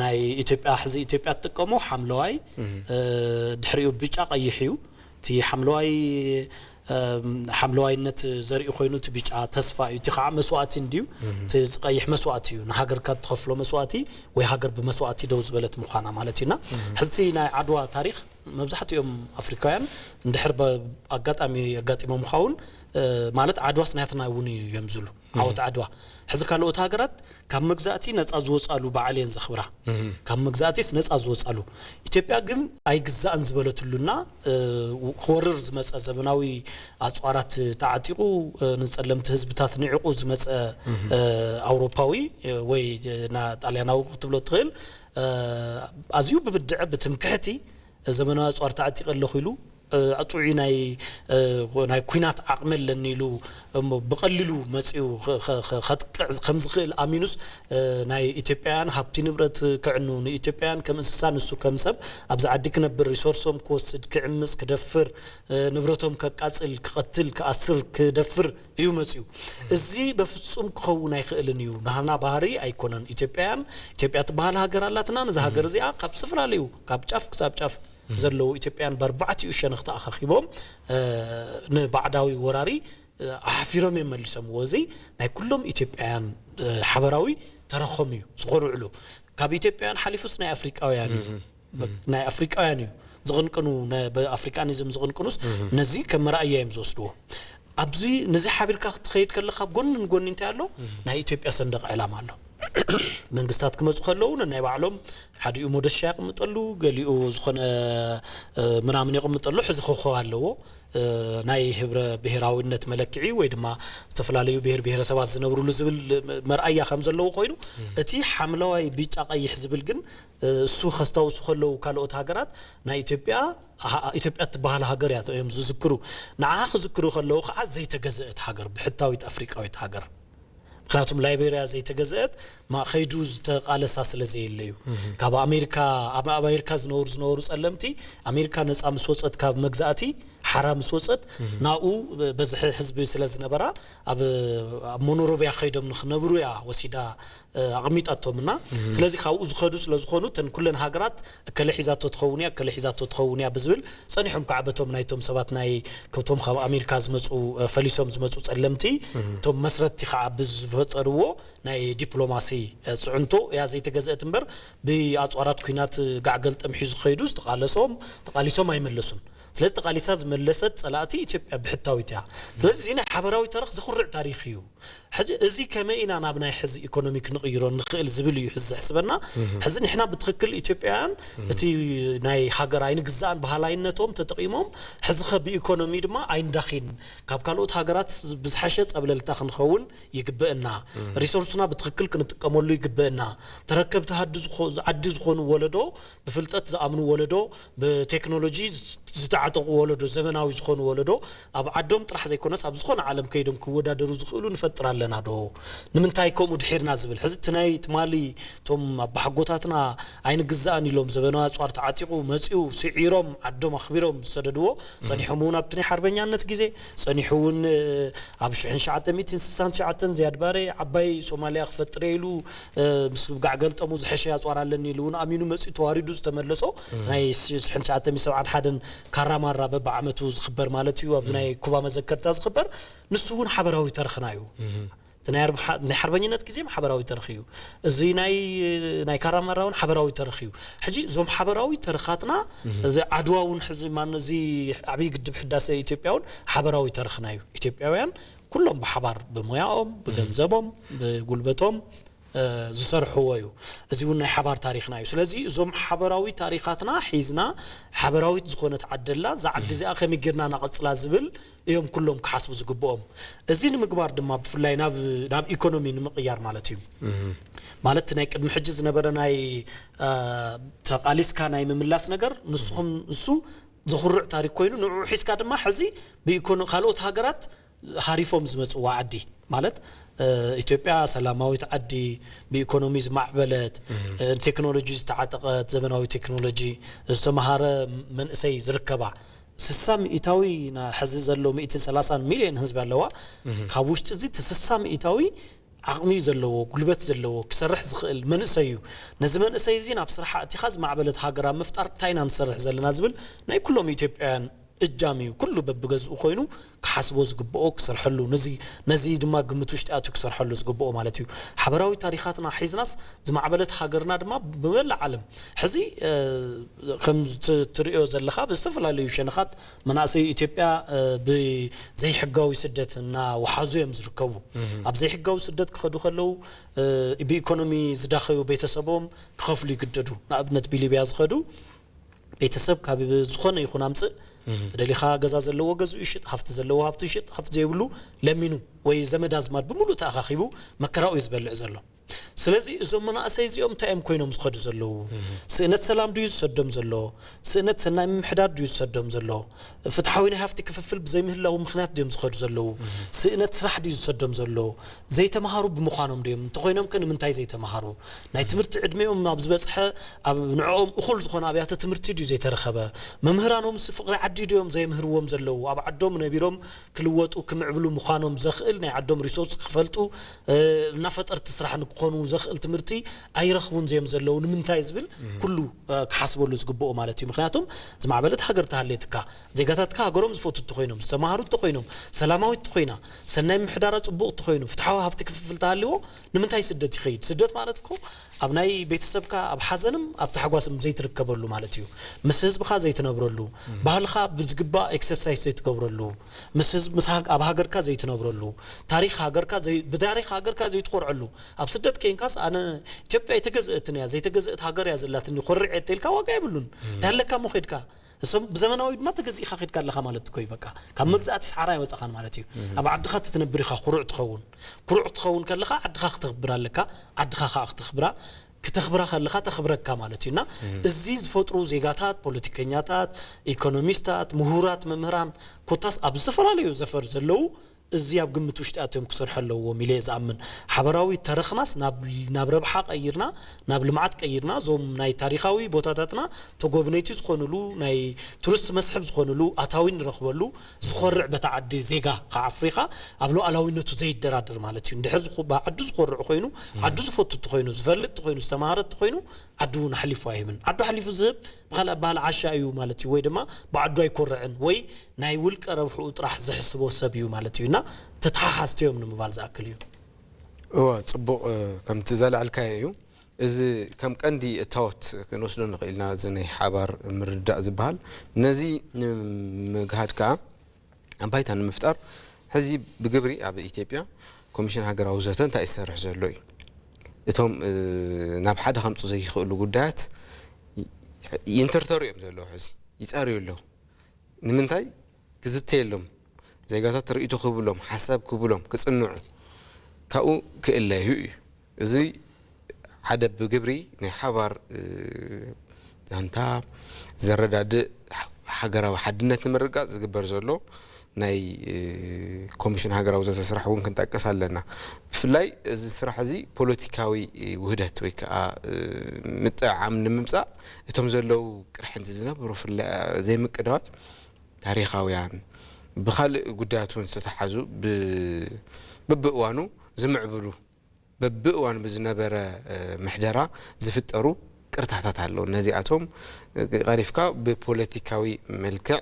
ናይ ኢትዮጵያ ሕዚ ኢትዮጵያ ትጥቀሞ ሓምለዋይ ድሕሪኡ ብጫ ቀይሕ እዩ እቲ ሓምለዋይነት ዘርኢ ኮይኑ እቲ ብጫ ተስፋ እዩ እቲ ከዓ መስዋዕቲ እንድዩ እቲ ቀይሕ መስዋዕቲ እዩ ንሃገርካ ትኸፍሎ መስዋዕቲ ወይ ሃገር ብመስዋዕቲ ደው ዝበለት ምዃና ማለት ኢና ሕዚ ናይ ዓድዋ ታሪኽ መብዛሕትኦም ኣፍሪካውያን እንድሕር ኣጋጣሚ ኣጋጢሞም ኻውን ማለት ዓድዋስ ናትና እውን እዮም ዝብሉ ዓወት ዓድዋ ሕዚ ካልኦት ሃገራት ካብ መግዛእቲ ነፃ ዝወፃሉ በዓል እየን ዘኽብራ ካብ መግዛእቲስ ነፃ ዝወፃሉ ኢትዮጵያ ግን ኣይግዛእን ዝበለትሉና ክወርር ዝመፀ ዘመናዊ ኣጽዋራት ተዓጢቁ ንጸለምቲ ህዝብታት ንዕቁ ዝመጸ ኣውሮፓዊ ወይ ና ጣልያናዊ ክትብሎ ትኽእል ኣዝዩ ብብድዕ ብትምክሕቲ ዘመናዊ ኣጽዋር ተዓጢቀ ኣለኹ ኢሉ ኣጥዑይ ናይ ኩናት ዓቕመል ለኒሉ ብቐሊሉ መጽኡ ኸጥቅዕ ከም ዝኽእል ኣሚኑስ ናይ ኢትዮጵያውያን ሃብቲ ንብረት ክዕኑ ንኢትዮጵያውያን ከም እንስሳ ንሱ ከም ሰብ ኣብዚ ዓዲ ክነብር ሪሶርሶም ክወስድ ክዕምስ ክደፍር ንብረቶም ከቃጽል ክቐትል ክኣስር ክደፍር እዩ መጽኡ እዚ በፍጹም ክኸውን ኣይኽእልን እዩ ናህና ባህሪ ኣይኮነን ኢትዮጵያ ትበሃል ሃገር ኣላትና ነዛ ሃገር እዚኣ ካብ ዝተፈላለዩ ካብ ጫፍ ክሳብ ጫፍ ዘለው ኢትዮጵያን በርባዕቲኡ ሸነኽ ተኣኻኺቦም ንባዕዳዊ ወራሪ ኣሓፊሮም የመልሶም ወዚ ናይ ኩሎም ኢትዮጵያውያን ሓበራዊ ተረኸም እዩ ዝኸርዕሉ ካብ ኢትዮጵያውያን ሓሊፉስ ናይ ኣፍሪቃውያን እዩ ዝቕንቅኑ ብኣፍሪካኒዝም ዝቕንቅኑስ ነዚ ከም መርኣያ እዮም ዝወስድዎ ኣብዚ ነዚ ሓቢርካ ክትኸይድ ከለኻ ጎንን ጎኒ እንታይ ኣሎ ናይ ኢትዮጵያ ሰንደቕ ዕላማ ኣሎ መንግስታት ክመጹ ከለዉ ናይ ባዕሎም ሓዲኡ ሞደሻ ይቕምጠሉ ገሊኡ ዝኾነ ምናምን ይቕምጠሉ ሕዚ ኮኸብ ኣለዎ ናይ ህብረ ብሄራዊነት መለክዒ ወይ ድማ ዝተፈላለዩ ብሄር ብሄረሰባት ዝነብሩሉ ዝብል መርኣያ ከም ዘለዎ ኮይኑ እቲ ሓምለዋይ ቢጫ ቀይሕ ዝብል ግን እሱ ከስታውሱ ከለዉ ካልኦት ሃገራት ናይ ኢትዮጵያ ትበሃል ሃገር እያ እዮም ዝዝክሩ ንዓ ክዝክሩ ከለዉ ከዓ ዘይተገዘአት ሃገር ብሕታዊት ኣፍሪቃዊት ሃገር ምክንያቱም ላይቤሪያ ዘይተገዘአት ማ ኸይዱ ዝተቃለሳ ስለዘየለዩ ካብ ኣሜሪካ ዝነብሩ ጸለምቲ ኣሜሪካ ነፃ ምስ ወፀት ካብ መግዛእቲ ሓራ ምስ ወፀት ናኡ በዝሒ ህዝቢ ስለዝነበራ ኣብ ሞኖሮቢያ ኸይዶም ንኽነብሩ ያ ወሲዳ ኣቕሚጣቶምና ስለዚ ካብኡ ዝኸዱ ስለዝኾኑ ተን ኩለን ሃገራት እከለ ሒዛቶ ትኸውን እያ ብዝብል ጸኒሖም ከዓበቶም ናይቶም ሰባት ናይ ከብቶም ካብ ኣሜሪካ ዝመፁ ፈሊሶም ዝመፁ ጸለምቲ እቶም መስረቲ ከዓ ብዝፈጠርዎ ናይ ዲፕሎማሲ ጽዕንቶ ያ ዘይተገዘአት እምበር ብኣጽዋራት ኩናት ጋዕገል ጠምሒ ዝኸይዱ ተቃሊሶም ኣይመለሱን ስለዚ ተቃሊሳ ዝመለሰት ጸላእቲ ኢትዮጵያ ብሕታዊት እያ ስለዚ እዚ ናይ ሓበራዊ ታሪኽ ዝኹርዕ ታሪኽ እዩ ሕጂ እዚ ከመይ ኢና ናብ ናይ ሕዚ ኢኮኖሚክ ንቕይሮ ንኽእል ዝብል እዩ ሕዚ ዘሕስበና ሕዚ ንሕና ብትክክል ኢትዮጵያውያን እቲ ናይ ሃገር ኣይንግዛእን ባህላይነቶም ተጠቒሞም ሕዚ ብኢኮኖሚ ድማ ኣይንዳኺን ካብ ካልኦት ሃገራት ብዝሓሸ ጸብለልታ ክንኸውን ይግብአና ሪሶርስና ብትክክል ክንጥቀመሉ ይግብአና ተረከብቲ ዓዲ ዝኾኑ ወለዶ ብፍልጠት ዝኣምኑ ወለዶ ብቴክኖሎጂ ዝተዓጠቑ ወለዶ ዘመናዊ ዝኾኑ ወለዶ ኣብ ዓዶም ጥራሕ ዘይኮነስ ኣብ ዝኾነ ዓለም ከይዶም ክወዳደሩ ዝኽእሉ ንፈጥር ኣለና ዶ ንምንታይ ከምኡ ድሒርና ዝብል ሕዚ ትናይ ትማሊ ቶም ኣባሓጎታትና ኣይንግዛእን ኢሎም ዘበናዊ ኣጽዋር ተዓጢቑ መጺኡ ስዒሮም ዓዶም ኣኽቢሮም ዝሰደድዎ ጸኒሖም እውን ኣብቲ ናይ ሓርበኛነት ግዜ ጸኒሑ እውን ኣብ 1969 ዝያድ ባሬ ዓባይ ሶማልያ ክፈጥር ኢሉ ምስ ጋዕገልጠሙ ዝሐሸ ኣጽዋር ኣለኒ ኢሉ እውን ኣሚኑ መጺኡ ተዋሪዱ ዝተመለሶ ናይ 1971 ካራማራ በብዓመቱ ዝኽበር ማለት እዩ ኣብ ናይ ኩባ መዘከርታ ዝኽበር ንሱ እውን ሓበራዊ ተርኽና እዩ ናይ ሓርበኝነት ግዜ ሓበራዊ ተርኽ እዩ እዚ ናይ ካራማራ እውን ሓበራዊ ተርኽ እዩ ሕጂ እዞም ሓበራዊ ተርኻትና እዚ ዓድዋ እውን ሕዚ እዚ ዓብይ ግድብ ሕዳሴ ኢትዮጵያ እውን ሓበራዊ ተርኽና እዩ ኢትዮጵያውያን ኩሎም ብሓባር ብሞያኦም ብገንዘቦም ብጉልበቶም ዝሰርሕዎ እዩ እዚ እውን ናይ ሓባር ታሪኽና እዩ ስለዚ እዞም ሓበራዊ ታሪኻትና ሒዝና ሓበራዊት ዝኾነት ዓደላ ዛዓዲ እዚኣ ከመይ ጌርና ናቐፅላ ዝብል እዮም ኩሎም ክሓስቡ ዝግብኦም እዚ ንምግባር ድማ ብፍላይ ናብ ኢኮኖሚ ንምቕያር ማለት እዩ ማለት ናይ ቅድሚ ሕጂ ዝነበረ ናይ ተቃሊስካ ናይ ምምላስ ነገር ንሱ ዝኹርዕ ታሪክ ኮይኑ ንዑ ሒዝካ ድማ ሕዚ ካልኦት ሃገራት ሃሪፎም ዝመጽዋ ዓዲ ማለት ኢትዮጵያ ሰላማዊት ዓዲ ብኢኮኖሚ ዝማዕበለት ቴክኖሎጂ ዝተዓጠቐት ዘመናዊ ቴክኖሎጂ ዝተመሃረ መንእሰይ ዝርከባ 60 ሚእታዊ ሕዚ ዘሎ 130 ሚልዮን ህዝቢ ኣለዋ ካብ ውሽጢ እዚ 60 ሚእታዊ ዓቕሚ ዘለዎ ጉልበት ዘለዎ ክሰርሕ ዝኽእል መንእሰይ እዩ ነዚ መንእሰይ እዚ ናብ ስራሕ ኣቲኻ ዝማዕበለት ሃገራ ምፍጣር እንታይ ኢና ንሰርሕ ዘለና ዝብል ናይ ኩሎም ኢትዮጵያውያን እጃም እዩ ኩሉ በብገዝኡ ኮይኑ ክሓስቦ ዝግብኦ ክሰርሐሉ ነዚ ድማ ግምት ውሽጢ ኣትዩ ክሰርሐሉ ዝግብኦ ማለት እዩ ሓበራዊ ታሪኻትና ሒዝናስ ዝማዕበለት ሃገርና ድማ ብመላእ ዓለም ሕዚ ከም ትሪኦ ዘለኻ ብዝተፈላለዩ ሸነኻት መናእሰይ ኢትዮጵያ ብዘይሕጋዊ ስደት እና ወሓዙ እዮም ዝርከቡ ኣብ ዘይሕጋዊ ስደት ክኸዱ ከለዉ ብኢኮኖሚ ዝዳኸዩ ቤተሰቦም ክኸፍሉ ይግደዱ ንኣብነት ብሊብያ ዝኸዱ ቤተሰብ ካብ ዝኾነ ይኹን ኣምፅእ دليخا غزا زلو غزو يشط حفت زلو حفت يشط حفت زيبلو لمينو ወይ ዘመድ አዝማድ በሙሉ ተአኻኺቡ መከራው ይዝበልዕ ዘሎ ስለዚህ እዞም መናእሰይ እዚኦም ታይም ኮይኖም ዝኸዱ ዘለው ስእነት ሰላም ድዩ ዝሰዶም ዘሎ ስእነት ሰናይ ምሕዳር ድዩ ዝሰዶም ዘሎ ፍትሐዊ ናይ ሃፍቲ ክፍፍል ብዘይምህላው ምኽንያት ድዮም ዝኸዱ ዘለው ስእነት ስራሕ ድዩ ዝሰዶም ዘሎ ዘይተማሃሩ ብምዃኖም ድዮም ተኾይኖም ከን ምንታይ ዘይተማሃሩ ናይ ትምህርቲ ዕድሜኦም ኣብ ዝበጽሐ ኣብ ንዕኦም እኹል ዝኾነ ኣብያተ ትምህርቲ ድዩ ዘይተረኸበ መምህራኖም ፍቕሪ ዓዲ ድዮም ዘይምህርዎም ዘለው ኣብ ዓዶም ነቢሮም ክልወጡ ክምዕብሉ ምዃኖም ዘኽእል ናይ ዓዶም ሪሶርስ ክፈልጡ ናፈጠርቲ ስራሕ ንክኾኑ ዘኽእል ትምህርቲ ኣይረኽቡን ዘም ዘለው ንምንታይ ዝብል ኩሉ ክሓስበሉ ዝግብኦ ማለት እዩ ምክንያቱም ዝማዕበለት ሃገር ተሃልየትካ ዜጋታትካ ሃገሮም ዝፈቱ ተኾይኖም ዝተማሃሩ ተኾይኖም ሰላማዊት ተኾይና ሰናይ ምሕዳራ ጽቡቕ ተኾይኑ ፍትሐዊ ሃፍቲ ክፍፍል ተሃልይዎ ንምንታይ ስደት ይኸይድ ስደት ማለት እኮ ኣብ ናይ ቤተሰብካ ኣብ ሓዘንም ኣብ ተሓጓስም ዘይትርከበሉ ማለት እዩ ምስ ህዝብኻ ዘይትነብረሉ ባህልኻ ብዝግባእ ኤክሰርሳይዝ ዘይትገብረሉ ምስ ህዝብ ምስ ኣብ ሃገርካ ዘይትነብረሉ ታሪኽ ሃገርካ ብታሪኽ ሃገርካ ዘይትቆርዐሉ ኣብ ስደት ከይንካስ ኣነ ኢትዮጵያ የተገዘአትንያ ዘይተገዘአት ሃገር ያ ዘላትኒ ቆርዕ እትልካ ዋጋ ይብሉን ታለካ ሞኸድካ እሶም በዘመናዊ ድማ ተገዚኻ ኸድካ ኣለኻ ማለት እኮ ይበቃ ካብ መግዛእት ሰዓራ ይወጻኻን ማለት እዩ ኣብ ዓድኻ ትነብር ኢኻ ቁሩዕ ትኸውን ከለኻ ዓድኻ ክትኽብር ኣለካ ዓድኻ ክትኽብራ ከተኽብራ ከለኻ ተኽብረካ ማለት እዩና እዚ ዝፈጥሩ ዜጋታት ፖለቲከኛታት ኢኮኖሚስታት ምሁራት መምህራን ኮታስ ኣብ ዝተፈላለዩ ዘፈር ዘለው እዚ ኣብ ግምት ውሽጢ ኣቶም ክሰርሐለዎ ሚለ ዝኣምን ሓበራዊ ተረኽናስ ናብ ረብሓ ቀይርና ናብ ልምዓት ቀይርና ዞም ናይ ታሪኻዊ ቦታታትና ተጎብነይቲ ዝኾኑሉ ናይ ቱሪስት መስሕብ ዝኾኑሉ ኣታዊ ንረኽበሉ ዝኾርዕ በታ ዓዲ ዜጋ ከኣፍሪካ ኣብ ሉዓላዊነቱ ዘይደራደር ማለት እዩ እንድሕር ዓዱ ዝኾርዕ ኮይኑ ዓዱ ዝፈቱ ኮይኑ ዝፈልጥ ኮይኑ ዝተማሃረት ኮይኑ ዓዱ ንሓሊፉ ኣይምን ዓዱ ሓሊፉ ዝህብ ባህል ዓሻ እዩ ማለት እዩ ወይ ድማ ብዓዱ ኣይኮርዕን ወይ ናይ ውልቀ ረብሑ ጥራሕ ዝሕስቦ ሰብ እዩ ማለት እዩና ተተሓሓዝትዮም ንምባል ዝኣክል እዩ ጽቡቕ ከም ትዘላልካ እዩ እዚ ከም ቀንዲ እታወት ክንወስዶ ንኽእልና እዚ ናይ ሓባር ምርዳእ ዝበሃል ነዚ ምግሃድካ ኣባይታ ንምፍጣር ሕዚ ብግብሪ ኣብ ኢትዮጵያ ኮሚሽን ሃገራዊ ዘተ እንታይ ይሰርሕ ዘሎ እዩ እቶም ናብ ሓደ ከምፁ ዘይኽእሉ ጉዳያት ይንተርተሩ እዮም ዘለዉ ሕዚ ይጻርዩ ኣለዉ ንምንታይ ክዝተየሎም ዜጋታት ርእይቶ ክብሎም ሓሳብ ክብሎም ክጽንዑ ካብኡ ክእለዩ እዩ እዚ ሓደ ብግብሪ ናይ ሓባር ዛንታ ዘረዳድእ ሃገራዊ ሓድነት ንምርጋጽ ዝግበር ዘሎ ናይ ኮሚሽን ሃገራዊ ዘተ ስራሕ እውን ክንጠቅስ ኣለና ብፍላይ እዚ ስራሕ እዚ ፖለቲካዊ ውህደት ወይ ከዓ ምጥዓም ንምምጻእ እቶም ዘለው ቅርሕንቲ ዝነበሩ ዘይምቅዳዋት ታሪኻውያን ብኻልእ ጉዳያት እውን ዝተተሓዙ በብእዋኑ ዝምዕብሉ በብእዋኑ ብዝነበረ ምሕደራ ዝፍጠሩ ቅርታታት ኣለዉ ነዚኣቶም ቀሪፍካ ብፖለቲካዊ መልክዕ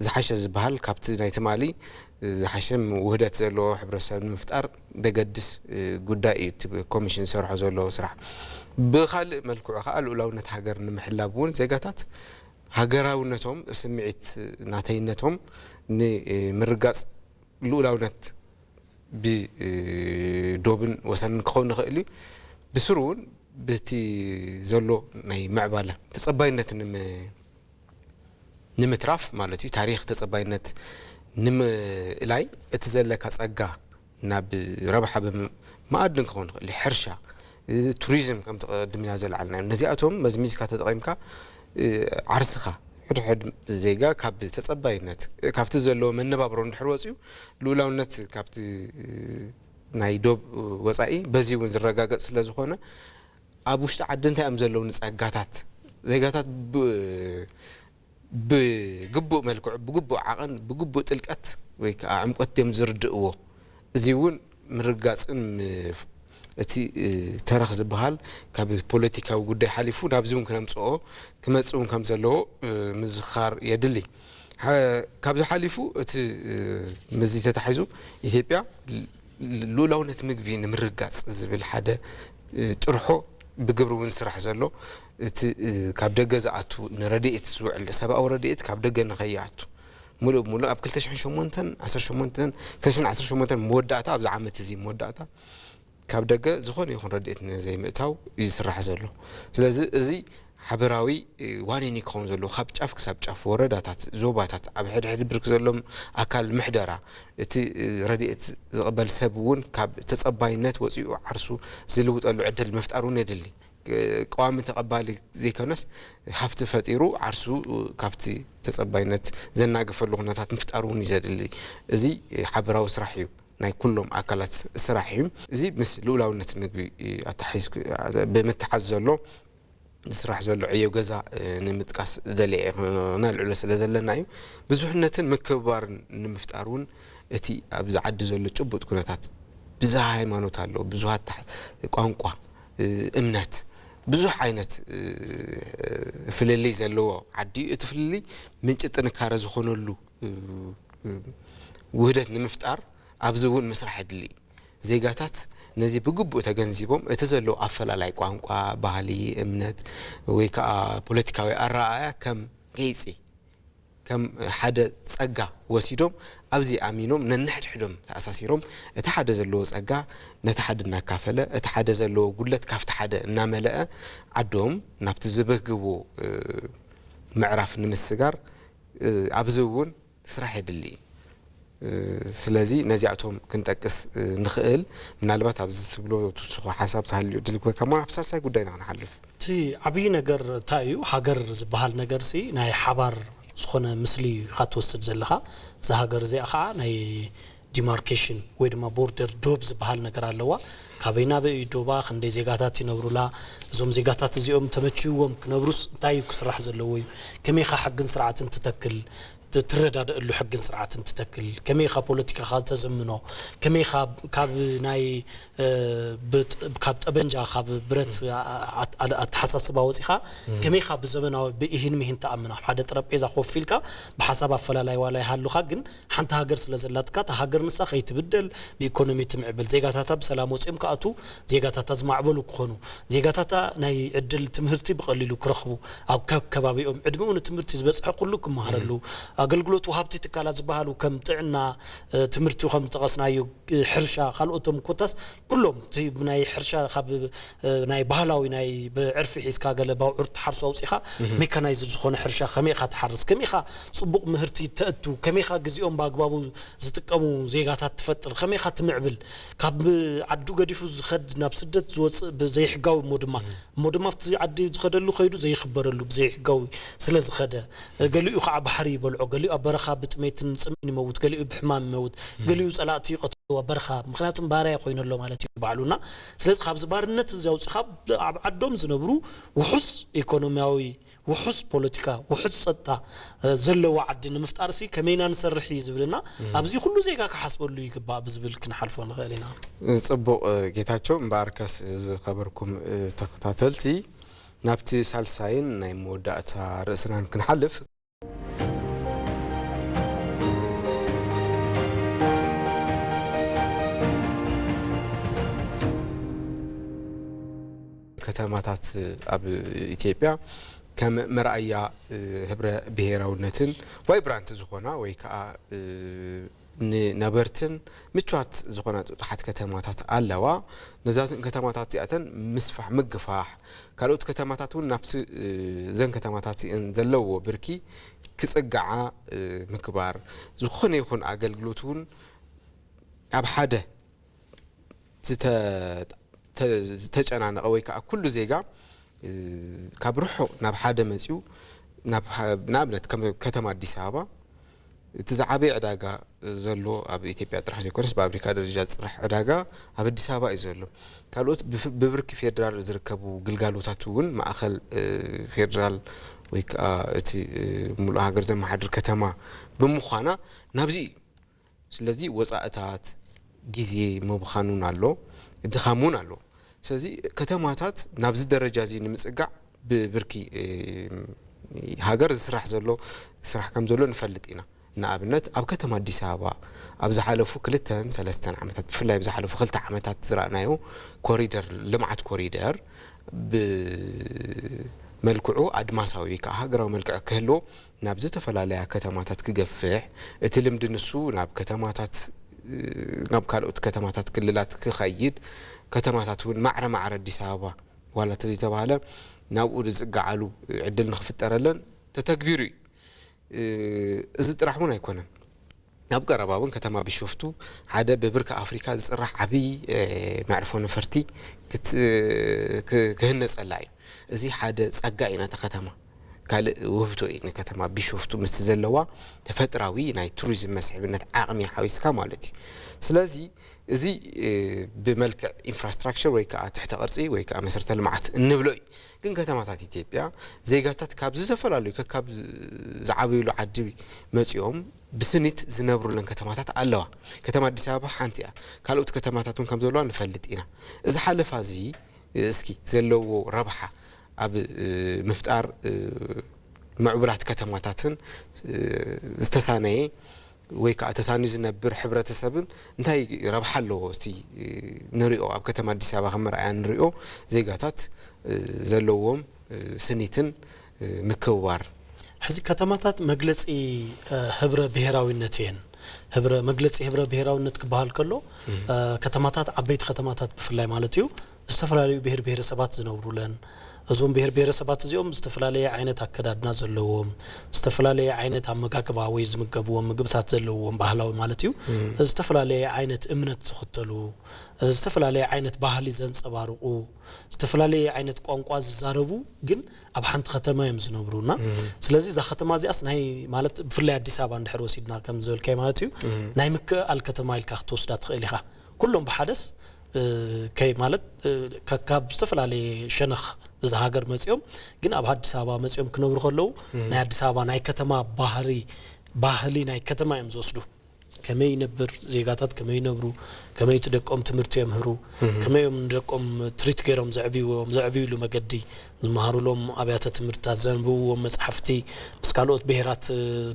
ዝሓሸ ዝበሃል ካብቲ ናይ ትማሊ ዝሓሸ ውህደት ዘለዎ ሕብረተሰብ ንምፍጣር ደገድስ ጉዳይ እዩ እቲ ኮሚሽን ዝሰርሖ ዘለዎ ስራሕ ብኻልእ መልክዑ ከዓ ልኡላውነት ሃገር ንምሕላብ እውን ዜጋታት ሃገራውነቶም ስምዒት ናተይነቶም ንምርጋጽ ልኡላውነት ብዶብን ወሰንን ክኸውን ንኽእል እዩ ብስሩ እውን በቲ ዘሎ ናይ ምዕባለ ተጸባይነት ንምትራፍ ማለት እዩ ታሪኽ ተጸባይነት ንምእላይ እቲ ዘለካ ጸጋ ናብ ረብሓ ማዕድን ክኸውን ንኽእል ሕርሻ ቱሪዝም ከም ተቀድምና ዘለዓልና ነዚኣቶም መዝሚዝካ ተጠቒምካ ዓርስኻ ሕድሕድ ዜጋ ካብ ተጸባይነት ካብቲ ዘለዎ መነባብሮ እንድሕር ወፂኡ ልኡላውነት ካብቲ ናይ ዶብ ወጻኢ በዚ እውን ዝረጋገጽ ስለ ዝኾነ ኣብ ውሽጢ ዓዲ እንታይ እዮም ዘለዉ ንጸጋታት ዜጋታት ብግቡእ መልክዑ ብግቡእ ዓቐን ብግቡእ ጥልቀት ወይ ከዓ ዕምቆት እዮም ዝርድእዎ እዚ እውን ምርጋጽን እቲ ተረኽ ዝበሃል ካብ ፖለቲካዊ ጉዳይ ሓሊፉ ናብዚ እውን ክነምጽኦ ክመጽእ እውን ከም ዘለዎ ምዝኻር የድሊ ካብዚ ሓሊፉ እቲ ምዚ ተታሒዙ ኢትዮጵያ ልኡላውነት ምግቢ ንምርጋጽ ዝብል ሓደ ጥርሖ ብግብሪ እውን ስራሕ ዘሎ እቲ ካብ ደገ ዝኣቱ ንረድኤት ዝውዕል ሰብኣዊ ረድኤት ካብ ደገ ንኸይኣቱ ሙሉእ ኣብ 2018 መወዳእታ ኣብዚ ዓመት እዚ መወዳእታ ካብ ደገ ዝኾነ ይኹን ረድኤት ዘይምእታው ይስራሕ ዘሎ ስለዚ እዚ حبراوي وانيني كون زلو خاب ጫፍ ክሳብ ጫፍ ወረዳታት ዞባታት ኣብ ሕድ ብርክ ዘሎም ኣካል ምሕደራ እቲ ረዲኤት ዝቕበል ሰብ እውን ካብ ተጸባይነት ወፂኡ ዓርሱ ዝልውጠሉ ዕድል መፍጠሩን የድሊ ቋሚ ተቐባሊ ዘይኮነስ ሃብቲ ፈጢሩ ዓርሱ ካብቲ ተጸባይነት ዘናገፈሉ ኩነታት ምፍጠሩን ይዘድሊ እዚ ሓበራዊ ስራሕ እዩ ናይ ኩሎም ኣካላት ስራሕ እዩ እዚ ምስ ልኡላውነት ምግቢ ኣታሒዝ ብምትሓዝ ዘሎ ስራሕ ዘሎ ዕዮ ገዛ ንምጥቃስ ደልየና ልዕሎ ስለ ዘለና እዩ ብዙሕነትን ምክብባርን ንምፍጣሩን እቲ ኣብ ዝዓዲ ዘሎ ጭቡጥ ኩነታት ብዙሕ ሃይማኖት ኣሎ ብዙሓት ቋንቋ እምነት ብዙሕ ዓይነት ፍልልይ ዘለዎ ዓዲ እቲ ፍልልይ ምንጭ ጥንካረ ዝኾነሉ ውህደት ንምፍጣር ኣብዚ እውን መስራሕ ይድሊ ዜጋታት ነዚ ብግቡእ ተገንዚቦም እቲ ዘሎ ኣፈላላይ ቋንቋ ባህሊ እምነት ወይ ከዓ ፖለቲካዊ ኣረኣእያ ከም ገይፂ ከም ሓደ ጸጋ ወሲዶም ኣብዚ ኣሚኖም ነንሕድሕዶም ተኣሳሲሮም እቲ ሓደ ዘለዎ ጸጋ ነቲ ሓደ እናካፈለ እቲ ሓደ ዘለዎ ጉለት ካብቲ ሓደ እናመለአ ዓዶም ናብቲ ዝበግቦ ምዕራፍ ንምስጋር ኣብዚ እውን ስራሕ ይድሊ ስለዚህ ነዚያቶም ክንጠቅስ ንኽእል ምናልባት ኣብዚ ዝብሎ ትስኹ ሓሳብ ተሃልዩ ድልኩ ከመን ኣብ ሳልሳይ ጉዳይና ክንሓልፍ እቲ ዓብይ ነገር እንታይ እዩ ሃገር ዝበሃል ነገርሲ ናይ ሓባር ዝኾነ ምስሊ ካትወስድ ዘለኻ እዚ ሃገር እዚኣ ከዓ ናይ ዲማርኬሽን ወይ ድማ ቦርደር ዶብ ዝበሃል ነገር ኣለዋ ካበይና በይ ዶባ ክንደይ ዜጋታት ይነብሩላ እዞም ዜጋታት እዚኦም ተመችይዎም ክነብሩስ እንታይ ክስራሕ ዘለዎ እዩ ከመይ ሓግን ስርዓትን ትተክል تردد حق سرعة تتكل كمي خا بوليتيكا خا تزمنو كمي خا كاب ناي كاب أبنجا خا برت أتحسس باوزيخا كمي خا بزمنو بيهن مهن تأمنا حدا تراب إذا خوف فيلكا بحسب فلا لا ولا يهلو خاجن حنت هاجر سلازلاتك تهاجر نسا خي تبدل بإيكونومي تمعبل زيجاتها بسلاموس إمكاتو زيجاتها تزمع بلو كخونو زيجاتها ناي عدل تمهرتي بقليلو كرخبو أو كبابي عدمون تمهرتي بس حقولكم مهرلو أقولت وهابتي تكالا زبالو كم تعنا تمرتو خم تقصنايو حرشة خلقتهم كوتاس كلهم تي بناي حرشة خاب ناي بهلاوي ناي بعرف حيس كاجلبا وعرت حرسوا وصيخة ميكانايز زخون حرشة خميخة تحرس كميخة صبق مهرتي تأتو كميخة جزيهم باقبابو زتكمو زيغاتات تفتر خميخة تمعبل كاب عدو قديفو زخد نابسدت زي حقاوي مودما في عدي زخدلو خيدو زي خبرلو بزي حقاوي سلاز خده قالوا يخع بحري بلعو قالوا أبرخا بتميتن سمين موت قالوا بحمام موت قالوا صلاتي قطوا برخا مخناتهم بارا يقوين اللو مالتي بعلونا سلاز خابز بارنت زاوس خاب عدوم زنبرو وحس ايكونومياوي وحس بوليتيكا وحس سطا زلو عدن مفتارسي كمينا نسرح يزبلنا ابزي كله زيغا كحسبلو يقبا بزبل كنحلفو نخالينا صبو ጌታቸው مباركس خبركم تكتاتلتي نابتي سالساين ناي موداتا رأسنا كنحلف ከተማታት ኣብ ኢትዮጵያ ከም መርአያ ህብረ ብሄራውነትን ዋይብራንት ዝኾና ወይ ከዓ ነበርትን ምቹዋት ዝኾና ጥሓት ከተማታት ኣለዋ ነዛን ከተማታት እዚኣተን ምስፋሕ ምግፋሕ ካልኦት ከተማታት እውን ናብቲ ዘን ከተማታት ዘለዎ ብርኪ ክጽጋዓ ምግባር ዝኾነ ይኹን ኣገልግሎት እውን ኣብ ሓደ ተጨናነቀ ወይ ከዓ ኩሉ ዜጋ ካብ ሩሑ ናብ ሓደ መጽኡ ናብነት ከተማ አዲስ አበባ تزعبي عداقة زلو أب إثيوبيا طرح زيكونس بأمريكا درجة طرح عداقة أب أديس أبابا يزلو قالوا ببرك فيدرال زركبوا قلقالو تاتون مع أخل فيدرال ويك تي مول هاجر زي ما حدر كتما بمخانا نبزي سلزي وساعتات جزي مبخانون علو ادخامون علو سلزي كتماتات نبز درجة زي نمسقع ببركي هاجر زسرح زلو سرح كم زلو نفلتينا نابنت أب كتم أديس أبابا أبز حلفو كلتن ثلاثة عمتات بفلا أبز حلفو خلت عمتات زرعنايو كوريدر لمعت كوريدر بملكعو أدماساوي كهاجرو ملكع كهلو نابز تفلاليا كتماتات كجفح اتلم دنسو ناب كتماتات ناب كالوت كتماتات كللات كخيد كتماتات ون معر أديس أبابا ولا تزي تبعله ናብኡ ዝዝጋዓሉ ዕድል ንኽፍጠረለን ተተግቢሩ እዚ ጥራሕ እውን ኣይኮነን ናብ ቀረባውን ከተማ ቢሾፍቱ ሓደ በብርካ አፍሪካ ዝጽራሕ ዓብይ ማዕርፎ ነፈርቲ ክህነጸላ እዩ እዚ ሓደ ጸጋ ኢና ከተማ ካል ውህብቶ ኢና ከተማ ቢሾፍቱ ምስ ዘለዋ ተፈጥራዊ ናይ ቱሪዝም መስሕብነት ዓቕሚ ሓዊስካ ማለት እዩ ስለዚ እዚ ብመልክዕ ኢንፍራስትራክቸር ወይ ከዓ ትሕተ ቅርጺ ወይ ከዓ መሰረተ ልምዓት እንብሎ ግን ከተማታት ኢትዮጵያ ዜጋታት ካብ ዝተፈላለዩ ካብ ዝዓብይሉ ዓዲ መጽኦም ብስኒት ዝነብሩለን ከተማታት ኣለዋ ከተማ አዲስ አበባ ሓንቲ እያ ካልኦት ከተማታቱን ከም ዘለዋ ንፈልጥ ኢና እዚ ሓለፋ እዚ እስኪ ዘለዎ ረብሓ ኣብ ምፍጣር معبرات كتماتاتن استسانه ويكا تساني زنبر ሕብረተሰብን እንታይ ረብሓሎ እስቲ ንሪኦ ኣብ ከተማ አዲስ አበባ ከምርአያ ንሪኦ ዜጋታት ዘለዎም ስኒትን ምክዋር ሕዚ ከተማታት መግለጺ ህብረ ብሔራዊነትን ህብረ መግለጺ ህብረ ብሔራዊነት ክባሃል ከሎ ከተማታት አበይት ከተማታት ብፍላይ ማለት እዩ ዝተፈላለዩ ብሔር ብሔረሰባት ዝነብሩለን እዞም ብሔር ብሔረሰባት እዚኦም ዝተፈላለየ ዓይነት አከዳድና ዘለዎም ዝተፈላለየ ዓይነት አመጋገባ ወይ ዝምገቡዎም ምግብታት ዘለዎም ባህላዊ ማለት እዩ ዝተፈላለየ ዓይነት እምነት ዝኽተሉ ዝተፈላለየ ዓይነት ባህሊ ዘንጸባርቁ ዝተፈላለየ ዓይነት ቋንቋ ዝዛረቡ ግን ኣብ ሓንቲ ከተማ እዮም ዝነብሩና ስለዚህ ዛ ከተማ እዚኣስ ናይ ማለት ብፍላይ አዲስ አበባ እንድሕር ወሲድና ከም ዝበልካይ ማለት እዩ ናይ ምክኣል ከተማ ኢልካ ክትወስዳ ትኽእል ኢኻ ኩሎም ብሓደስ كي مالت كاب استفلالي شنخ إذا هاجر مسيوم جن أب هاد سابا مسيوم كنور خلو نهاد سابا ناي كتما باهلي ناي كتما يمزوسدو كمي نبر زيجاتات كمي نبرو كمي تدقم تمرتيم هرو كمي يمدقم تريت كيرم زعبي له مجدي زمهروا لهم أبيات تمرتات زنبو ومسحفتي مسكالوت بهرات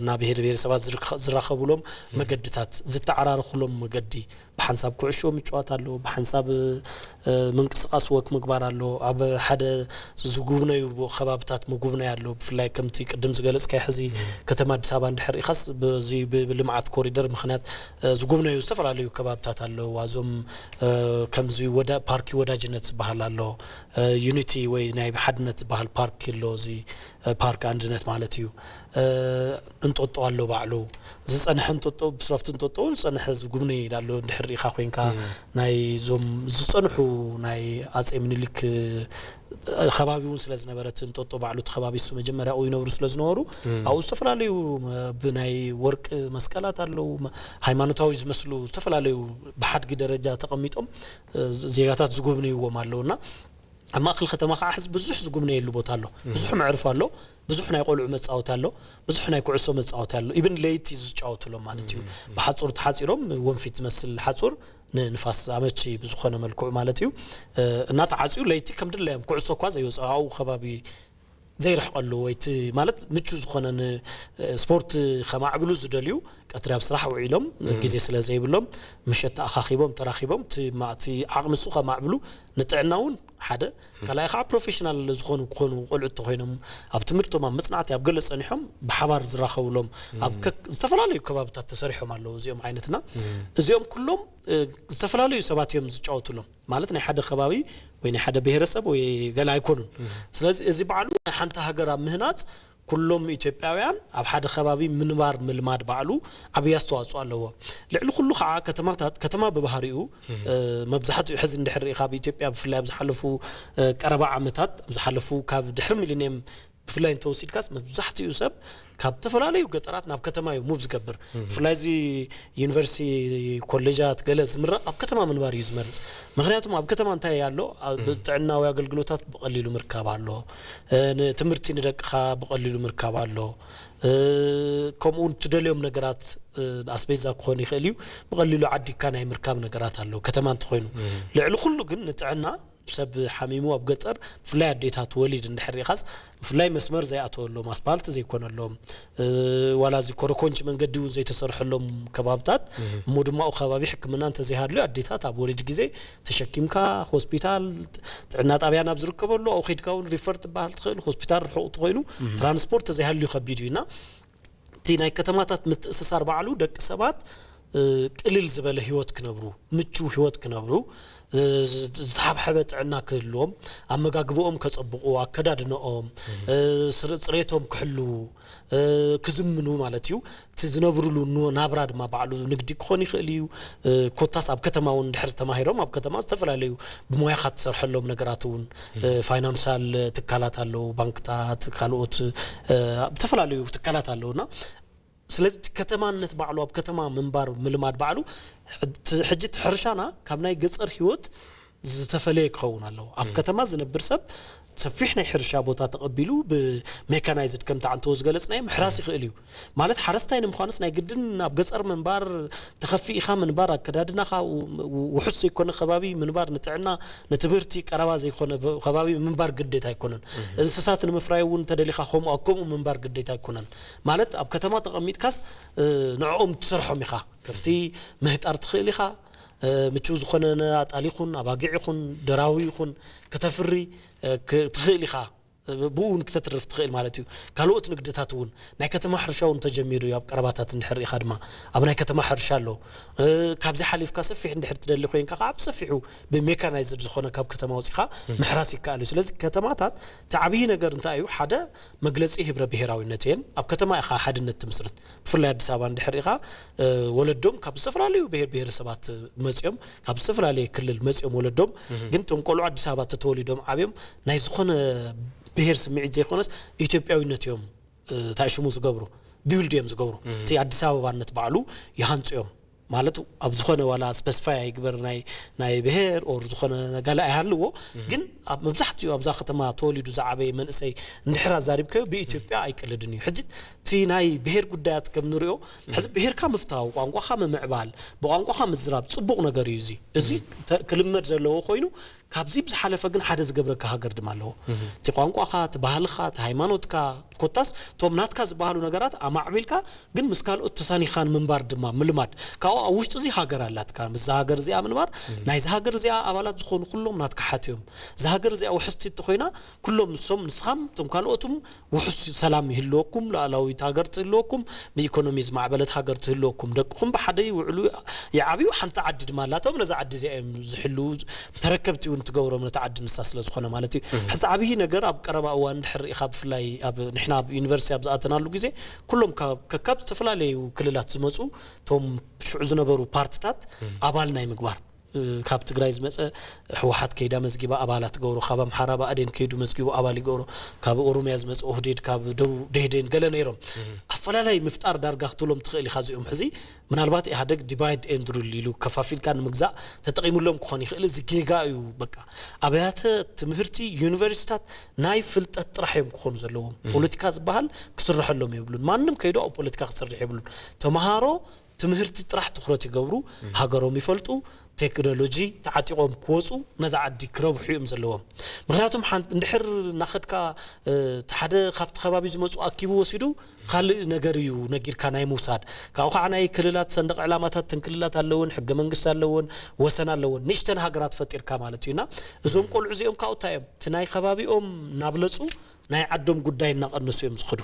نابهر بهر سباز زرخبوا لهم مجدتات زت عرار خلهم مجدي بحنساب كعشو متشوات له بحنساب منقصقاس وك مقبار له أب حدا زجوبنا يبو خبابتات مجوبنا يالله بفلاي كمتي قدم زجلس كي حزي كتماد سابان دحر يخص بزي بلمعات كوريدر مخنات زجوبنا يوسفر عليه كبابتات له وازم كمزي ودا باركي ودا جنت بحال له يونيتي وي ناي بحدنت بحال بارك له زي بارك عندنت مالتيو انططو له بعلو زصنح انططو بصرفت انططو صنح زجوبني دالو دحر يخا خوينكا ناي زوم زصنحو ناي اصي منلك خبابيون ስለዝነበረት እንጦጦ ባዕሉ ተخبابيሱ መጀመሪያ ኦይ ነብሩ ስለዝኖሩ አው ተፈላላዩ ብናይ ወርቅ መስቀላት አለው ሃይማኖታዊ ዝመስሉ ተፈላላዩ በሐድግ ደረጃ ተቀሚጦም ዜጋታት ዝጎብነዩዎም አለውና اما اخل ختمه حزب بزح زغمنا يلو ቦታ አለው ብዙሕ معرف አለው ብዙሕ ናይ ቆልዑ መጻወት አለው ብዙሕ ናይ ኩዕሶ መጻወት አለው ኢብን ሌይቲ ዝጫወቱሎም ማለት እዩ በሐጹር ተሐጺሮም ወንፊት መስል ሐጹር ንፋስ አመቺ ብዙخነ መልኩ ማለት እዩ እና ተዓጽዩ ሌይቲ ከምድላዮም ኩዕሶ ኳ ዘይወጻው ከባቢ ዘይርሕቀሉ ወይቲ ማለት ምቹ ዝኾነን ስፖርት ከማዕብሉ ዝደልዩ ቀጥሪ ኣብ ስራሕ ውዒሎም ግዜ ስለ ዘይብሎም ምሸት ኣኻኺቦም ተራኺቦም ቲ ዓቕምሱ ከማዕብሉ ንጥዕናውን ሓደ ካላይ ኻ ፕሮፌሽናል ዝኾኑ ኮኑ ቆልዑት ኮይኖም ኣብ ትምህርቶም ኣብ መጽናዕቲ ኣብ ገለ ጸኒሖም ብሓባር ዝራኸብሎም ኣብ ዝተፈላለዩ ከባቢታት ተሰሪሖም ኣለው እዚኦም ዓይነትና እዚኦም ኩሎም ዝተፈላለዩ ሰባት እዮም ዝጫወቱሎም ማለት ናይ ሓደ ከባቢ ወይ ናይ ሓደ ብሔረሰብ ወይ ገለ ኣይኮኑን ስለዚህ እዚ በዓሉ ሓንቲ ሃገር ኣብ ምህናጽ كلهم إثيوبيان أب حد خبابي منبار ملماد بعلو أبي يستوعبوا الله لعل كله خا كتما ببحريو مبزحت حزن دحر إخابي إثيوبيا بفلا بزحلفوا كربع عمتات بزحلفوا كاب دحر ملينيم فلاين توصيل كاس مبزحت يوسف كاب تفرالي وقطرات ناب كتما مو بزقبر فلازي يونيفرسيتي كوليجات جلس مرة أب كتما منبار يزمرز مخنياتهم أب كتما انتهى يالله بتعنا وياقلقلوتات بقليلو مركب على تمرتين دق خا بقليلو مركب على كمون تدليهم نجارات أسبيزا كوني خليو بقليلو عدي كان أي مركب نجارات على كتما تخينو لعلو كله جن تعنا بسبب حميمو أبقتر فلاي ديتات وليد النحري خاص فلاي مسمر زي أتولهم أسبالت زي يكون لهم ولا زي كوركونش من قدو زي تصرح لهم كبابتات مودما أو خبابي حكمنا أنت زي هادلو أديتات أبو وليد جزء تشكيمكا هوسبيتال عنا طبيعنا بزرق قبله أو خيد كون ريفرت بحال تخيل هوسبيتال حقوق تخينو ترانسبورت زي هادلو خبيدينا تينا كتماتات متأسسار بعلو دك سبات ቅልል ዝበለ ህይወት ክነብሩ ምቹ ህይወት ክነብሩ ዝሓብ ሕበት ዕና ክህልዎም ኣመጋግቦኦም ከጸብቁ ኣከዳድነኦም ጽሬቶም ክሕሉ ክዝምኑ ማለት እዩ ዝነብሩሉ ናብራ ድማ ባዕሉ ንግዲ ክኾን ይኽእል እዩ ኮታስ ኣብ ከተማውን ድሕር ተማሂሮም ኣብ ከተማ ዝተፈላለዩ ብሞያኻ ትሰርሐሎም ነገራት እውን ፋይናንሻል ትካላት ኣለው ባንክታት ካልኦት ዝተፈላለዩ ትካላት ኣለውና ስለዚ ከተማነት ባዕሉ ኣብ ከተማ ምንባር ምልማድ ባዕሉ ሕጂ ሕርሻና ካብ ናይ ገጸር ህይወት ዝተፈለየ ክኸውን ኣለዎ ኣብ ከተማ ዝነብር ሰብ ሰፊሕ ናይ ሕርሻ ቦታ ተቐቢሉ ብሜካናይዝድ ከም ታንቶ ዝገለጽናይ ምሕራስ ይኽእል እዩ ማለት ሓረስታይ ንምዃንስ ናይ ግድን ኣብ ገጸር ምንባር ተኸፊኢኻ ምንባር ኣከዳድናኻ ውሕስ ዘይኮነ ከባቢ ምንባር ንጥዕና ንትምህርቲ ቀረባ ዘይኮነ ከባቢ ምንባር ግዴታ ኣይኮነን እንስሳት ንምፍራይ እውን ተደሊኻ ከምኡ ምንባር ግዴታ ኣይኮነን ማለት ኣብ ከተማ ተቐሚጥካስ ንዕኦም ትሰርሖም ኢኻ ከፍቲ ምህጣር ትኽእል ኢኻ ምቹው ዝኾነ ኣጣሊኹን ኣባጊዕ ይኹን ደራዊ ይኹን ከተፍሪ ትኽእል ኢኻ ብኡን ክትትርፍ ትኽእል ማለት እዩ ካልኦት ንግድታት እውን ናይ ከተማ ሕርሻውን ተጀሚሩ ኣብ ቀረባታት እንድሕር ኢኻ ድማ ኣብ ናይ ከተማ ሕርሻ ኣሎ ካብዚ ሓሊፍካ ሰፊሕ እንድሕር ትደሊ ኮይንካ ካብ ሰፊሑ ብሜካናይዝድ ዝኾነ ካብ ከተማ ወፂኻ ምሕራስ ይከኣል እዩ ስለዚ ከተማታት ተዓብይ ነገር እንታይ እዩ ሓደ መግለጺ ህብረ ብሄራዊነት እየን ኣብ ከተማ ኢኻ ሓድነት ትምስርት ብፍላይ ኣዲስ ኣበባ እንድሕር ኢኻ ወለዶም ካብ ዝተፈላለዩ ብሄረሰባት መጽኦም ካብ ዝተፈላለዩ ክልል መጽኦም ወለዶም ግን ተንቆልዑ ኣዲስ ኣበባ ተተወሊዶም ዓብዮም ናይ ዝኾነ ብሄር ስምዒት ዘይኮነስ ኢትዮጵያዊነት እዮም ታሽሙ ዝገብሩ ቢውልድ እዮም ዝገብሩ እቲ ኣዲስ ኣበባነት ባዕሉ ይሃንጽዮም ማለት ኣብ ዝኾነ ዋላ ስፔሲፋይ ይግበር ናይ ብሄር ኦር ዝኾነ ገለ ኣይሃልዎ ግን ኣብ መብዛሕትኡ ኣብዛ ከተማ ተወሊዱ ዝዓበየ መንእሰይ እንድሕር ኣዛሪብከዮ ብኢትዮጵያ ኣይቅልድን እዩ ሕጂ እቲ ናይ ብሄር ጉዳያት ከም ንሪኦ ሕዚ ብሄርካ ምፍታው ቋንቋኻ ምምዕባል ብቋንቋኻ ምዝራብ ጽቡቕ ነገር እዩ እዚ ክልመድ ዘለዎ ኮይኑ ካብዚ ብዝሓለፈ ግን ሓደ ዝገብረካ ሃገር ድማ ኣለዎ እቲ ቋንቋኻ እቲ ባህልኻ እቲ ሃይማኖትካ ኮታስ ቶም ናትካ ዝበሃሉ ነገራት ኣማዕቢልካ ግን ምስ ካልኦት ተሳኒኻን ምንባር ድማ ምልማድ ካብኡ ኣብ ውሽጢ እዚ ሃገር ኣላትካ ምስ ሃገር እዚኣ ምንባር ናይዚ ሃገር እዚኣ ኣባላት ዝኾኑ ኩሎም ናትካ ሓትዮም እዚ ሃገር እዚኣ ውሕስቲ እትኾይና ኩሎም ንሶም ንስኻም ቶም ካልኦቱም ውሕስ ሰላም ይህልወኩም ሉኣላዊት ሃገር ትህልወኩም ብኢኮኖሚ ዝማዕበለት ሃገር ትህልወኩም ደቅኹም ብሓደ ይውዕሉ ይዓብዩ ሓንቲ ዓዲ ድማ ኣላቶም ነዛ ዓዲ እዚኣ እዮም ዝሕሉ ተረከብቲ እውን ትገብሮም ነቲ ዓዲ ንሳ ስለ ዝኾነ ማለት እዩ ሕዚ ዓብይ ነገር ኣብ ቀረባ እዋን እንድሕር ኢኻ ብፍላይ ኣብ ንሕና ኣብ ዩኒቨርሲቲ ኣብ ዝኣተናሉ ግዜ ኩሎም ካብ ዝተፈላለዩ ክልላት ዝመፁ ቶም ሽዑ ዝነበሩ ፓርቲታት ኣባል ናይ ምግባር ካብ ትግራይ ዝመፀ ሕወሓት ከይዳ መዝጊባ ኣባላት ገብሮ ካብ ኣምሓራ ብኣዴን ከይዱ መዝጊቡ ኣባል ይገብሮ ካብ ኦሮምያ ዝመፀ ኦህዴድ ካብ ደኢህዴን ገለ ነይሮም ኣፈላላይ ምፍጣር ዳርጋ ክትብሎም ትኽእል ኢኻ እዚኦም ሕዚ ምናልባት ኢህደግ ዲቫይድ ኤንድ ሩል ኢሉ ከፋፊልካ ንምግዛእ ተጠቂሙሎም ክኾን ይኽእል እዚ ጌጋ እዩ በቃ ኣብያተ ትምህርቲ ዩኒቨርሲቲታት ናይ ፍልጠት ጥራሕ እዮም ክኾኑ ዘለዎም ፖለቲካ ዝበሃል ክስርሐሎም የብሉን ማንም ከይዱ ኣብ ፖለቲካ ክሰርሕ የብሉን ተምሃሮ ትምህርቲ ጥራሕ ትኩረት ይገብሩ ሃገሮም ይፈልጡ ቴክኖሎጂ ተዓጢቆም ክወፁ ነዛ ዓዲ ክረብሑ እዮም ዘለዎም ምክንያቱም እንድሕር ናኸድካ ሓደ ካብቲ ከባቢ ዝመፁ ኣኪቡ ወሲዱ ካልእ ነገር እዩ ነጊርካ ናይ ምውሳድ ካብኡ ከዓ ናይ ክልላት ሰንደቕ ዕላማታት ተንክልላት ኣለውን ሕገ መንግስቲ ኣለውን ወሰን ኣለውን ንእሽተን ሃገራት ፈጢርካ ማለት እዩና እዞም ቆልዑ እዚኦም ካብኡ እንታይ እዮም እቲ ናይ ከባቢኦም ናብለፁ ናይ ዓዶም ጉዳይ እናቐነሱ እዮም ዝኸዱ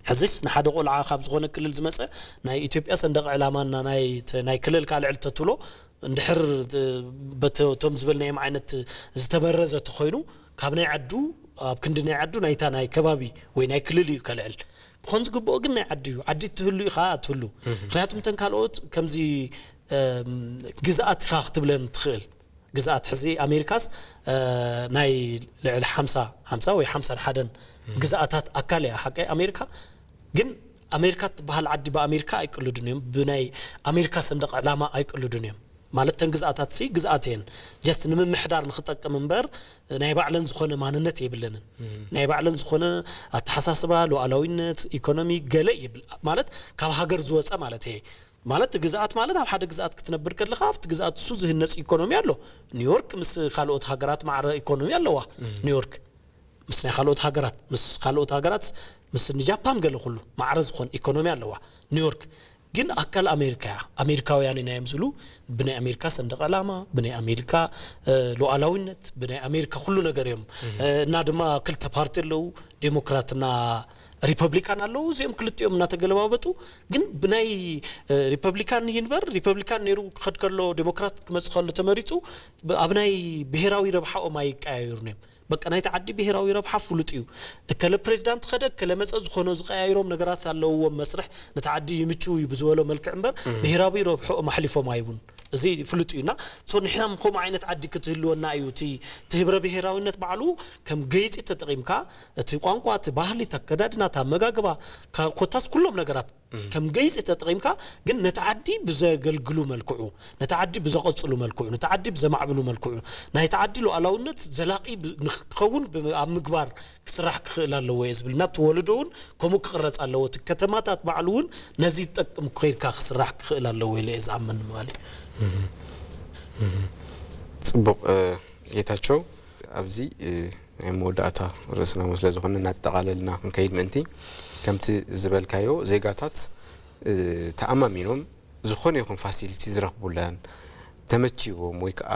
ሕዚስ ንሓደ ቆልዓ ካብ ዝኾነ ክልል ዝመፀ ናይ ኢትዮጵያ ሰንደቕ ዕላማና ናይ ክልል ካልዕል ተትብሎ እንድሕር በቶም ዝበልናዮም ዓይነት ዝተመረዘ ተኾይኑ ካብ ናይ ዓዱ ኣብ ክንዲ ናይ ዓዱ ናይታ ናይ ከባቢ ወይ ናይ ክልል እዩ ከልዕል ክኾን ዝግብኦ ግን ናይ ዓዲ እዩ ዓዲ ትህሉ ኢኻ ትህሉ ምክንያቱም ተን ካልኦት ከምዚ ግዝኣት ኢኻ ክትብለን ትኽእል ግዝኣት ሕዚ ኣሜሪካስ ናይ ልዕሊ 50 ወይ 51 ግዝኣታት ኣካል እያ ሓቀይ ኣሜሪካ ግን ኣሜሪካ ትበሃል ዓዲ ብኣሜሪካ ኣይቅልዱን እዮም ብናይ ኣሜሪካ ሰንደቕ ዕላማ ኣይቅልዱን እዮም ማለት ተን ግዝኣታት ሲ ግዝኣተን ጀስት ንምምሕዳር ንኽጠቅም እምበር ናይ ባዕለን ዝኾነ ማንነት የብለንን ናይ ባዕለን ዝኾነ ኣተሓሳስባ ሉኣላዊነት ኢኮኖሚ ገለ ይብል ማለት ካብ ሃገር ዝወፀ ማለት እየ ማለት ግዝኣት ማለት ኣብ ሓደ ግዝኣት ክትነብር ከለኻ ኣብቲ ግዝኣት እሱ ዝህነፅ ኢኮኖሚ ኣሎ ኒውዮርክ ምስ ካልኦት ሃገራት ማዕረ ኢኮኖሚ ኣለዋ ኒውዮርክ ምስ ናይ ካልኦት ሃገራት ምስ ጃፓን ገለ ኩሉ ማዕረ ዝኾን ኢኮኖሚ ኣለዋ ኒውዮርክ ግን ኣካል ኣሜሪካ ኣሜሪካውያን ኢና እዮም ዝብሉ ብናይ ኣሜሪካ ሰንደቕ ዕላማ ብናይ ኣሜሪካ ሉኣላዊነት ብናይ ኣሜሪካ ኩሉ ነገር እዮም እና ድማ ክልተ ፓርቲ ኣለዉ ዴሞክራትና ሪፐብሊካን አለው እዚም ክልጥዮም እና ተገለባበጡ ግን ብናይ ሪፐብሊካን ይንበር ሪፐብሊካን ነሩ ከድከሎ ዲሞክራት ከመጽኸሉ ተመሪጹ አብናይ ብሔራዊ ረብሓኦም አይቀያየሩንም በቃ ናይ ተዓዲ ብሔራዊ ረብሓ ፍሉጥ እዩ ከለ ፕሬዝዳንት ከደ ከለ መጽ ዝኾነ ዝቀያይሮም ነገራት አለውዎ መስርሕ ነተዓዲ ይምቹ ይብዝወሎ መልክዕ እምበር ብሔራዊ ረብሓኦም አሕሊፎም አይቡን እዚ ፍሉጥ እዩና ሶ ንሕናም ኮም ዓይነት ዓዲ ክትህልወና እዩ እቲ ህብረ ብሔራዊነት ባዕሉ ከም ገይጽ ተጠቂምካ እቲ ቋንቋ እቲ ባህሊ ተከዳድና ታመጋገባ ኮታስ ኩሎም ነገራት ከም ገይጽ ተጠቂምካ ግን ነተዓዲ ብዘገልግሉ መልክዑ ነተዓዲ ብዘቀጽሉ መልክዑ ነተዓዲ ብዘማዕብሉ መልክዑ ናይ ተዓዲ ሉዓላውነት ዘላቂ ንኸውን ኣብ ምግባር ክስራሕ ክኽእል ኣለዎ ዝብልና ተወልዶውን ከምኡ ክቅረጽ ኣለዎ እቲ ከተማታት ባዕሉውን ነዚ ጠቅም ኮይርካ ክስራሕ ክኽእል ኣለዎ ኢለ ዝኣምን ማለት ጽቡቅ ጌታቸው ኣብዚ መወዳእታ ርስና መስለ ዝኾነ እናጠቃለልና ክንከይድ ምእንቲ ከምቲ ዝበልካዮ ዜጋታት ተኣማሚኖም ዝኾነ ይኹን ፋሲሊቲ ዝረኽቡለን ተመቺዎም ወይ ከዓ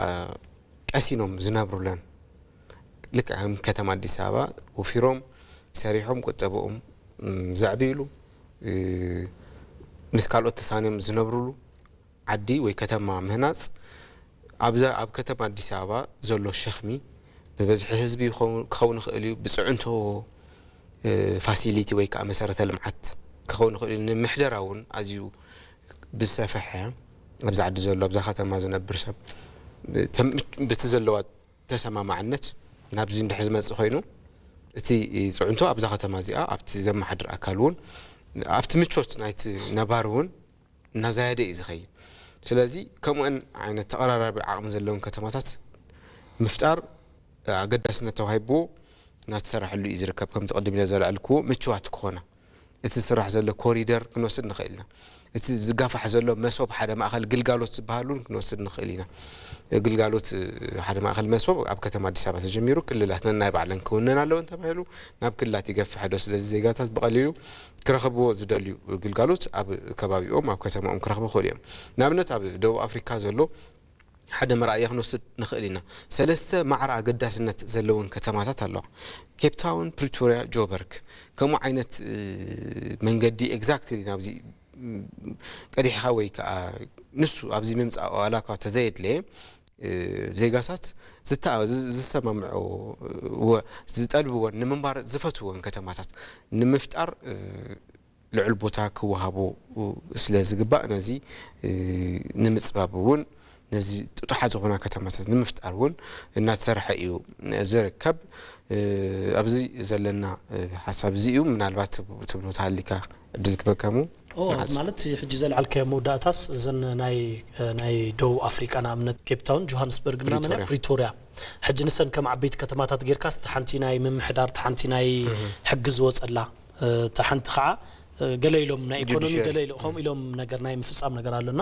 ቀሲኖም ዝነብሩለን ልክዕ ከተማ አዲስ አበባ ወፊሮም ሰሪሖም ቁጠብኦም ዘዕብይሉ ምስ ካልኦት ተሳንዮም ዝነብሩሉ ዓዲ ወይ ከተማ ምህናጽ ኣብ ከተማ አዲስ አበባ ዘሎ ሸኽሚ በበዝሒ ህዝቢ ክኸውን ይኽእል እዩ ብጽዕንቶ ፋሲሊቲ ወይ ከዓ መሰረተ ልምዓት ክኸውን ይኽእል እዩ ንምሕደራውን ኣዝዩ ብዝሰፍሐ ኣብዚ ዓዲ ዘሎ ኣብዛ ከተማ ዝነብር ሰብ በቲ ዘለዋ ተሰማማዕነት ናብዚ እንድሕር ዝመጽእ ኮይኑ እቲ ጽዕንቶ ኣብዛ ከተማ እዚኣ ኣብቲ ዘመሓድር ኣካል እውን ኣብቲ ምቾት ናይቲ ነባር እውን እናዛየደ እዩ ዝኸይድ ስለዚ ከምኡን ዓይነት ተቀራራቢ ዓቕሚ ዘለዎም ከተማታት ምፍጣር ኣገዳስነት ተዋሂብዎ ናተሰራሕሉ እዩ ዝርከብ ከም ተቀድም ኢለ ዘለዓልክዎ ምቹዋት ክኾና እቲ ስራሕ ዘሎ ኮሪደር ክንወስድ ንኽእል ኢና እቲ ዝጋፋሕ ዘሎ መሶብ ሓደ ማእኸል ግልጋሎት ዝበሃሉን ክንወስድ ንኽእል ኢና ግልጋሎት ሓደ ማእኸል መሶብ ኣብ ከተማ አዲስ አበባ ተጀሚሩ ክልላትና ናይ ባዕለን ክውነን ኣለወን ተባሂሉ ናብ ክልላት ይገፍሕ ዶ ስለዚ ዜጋታት በቀሊሉ ክረኽብዎ ዝደልዩ ግልጋሎት ኣብ ከባቢኦም ኣብ ከተማኦም ክረኽቡ ይኽእሉ እዮም ንኣብነት ኣብ ደቡብ አፍሪካ ዘሎ ሓደ መርኣያ ክንወስድ ንኽእል ኢና ሰለስተ ማዕረ ኣገዳስነት ዘለውን ከተማታት ኣለዋ ኬፕ ታውን ፕሪቶሪያ ጆበርግ ከምኡ ዓይነት መንገዲ ኤግዛክትሊ ናብዚ ቀዲሕኻ ወይ ከዓ ንሱ ኣብዚ ምምጻእ ዋላካ ተዘየድለየ ዜጋታት ዝሰማምዑ ዝጠልብዎን ንምንባር ዝፈትዎን ከተማታት ንምፍጣር ልዑል ቦታ ክወሃቦ ስለ ዝግባእ ነዚ ንምጽባብ እውን ነዚ ጥጡሓ ዝኾና ከተማታት ንምፍጣር እውን እናተሰርሐ እዩ ዝርከብ ኣብዚ ዘለና ሓሳብ እዚ እዩ ምናልባት ትብሎ ታሊካ እድል ክበከሙ ማለት ሕጂ ዘለዓልከ መውዳእታስ ዘን ናይ ደቡብ አፍሪካ ንኣብነት ኬፕ ታውን ጆሃንስበርግ እና መና ፕሪቶሪያ ሕጂ ንሰን ከም ዓበይቲ ከተማታት ጌርካስ ተሓንቲ ናይ ምምሕዳር ተሓንቲ ናይ ሕጊ ዝወፀላ ተሓንቲ ከዓ ገለይሎም ናይ ኢኮኖሚ ገለይሎም ኢሎም ነገር ናይ ምፍጻም ነገር ኣለና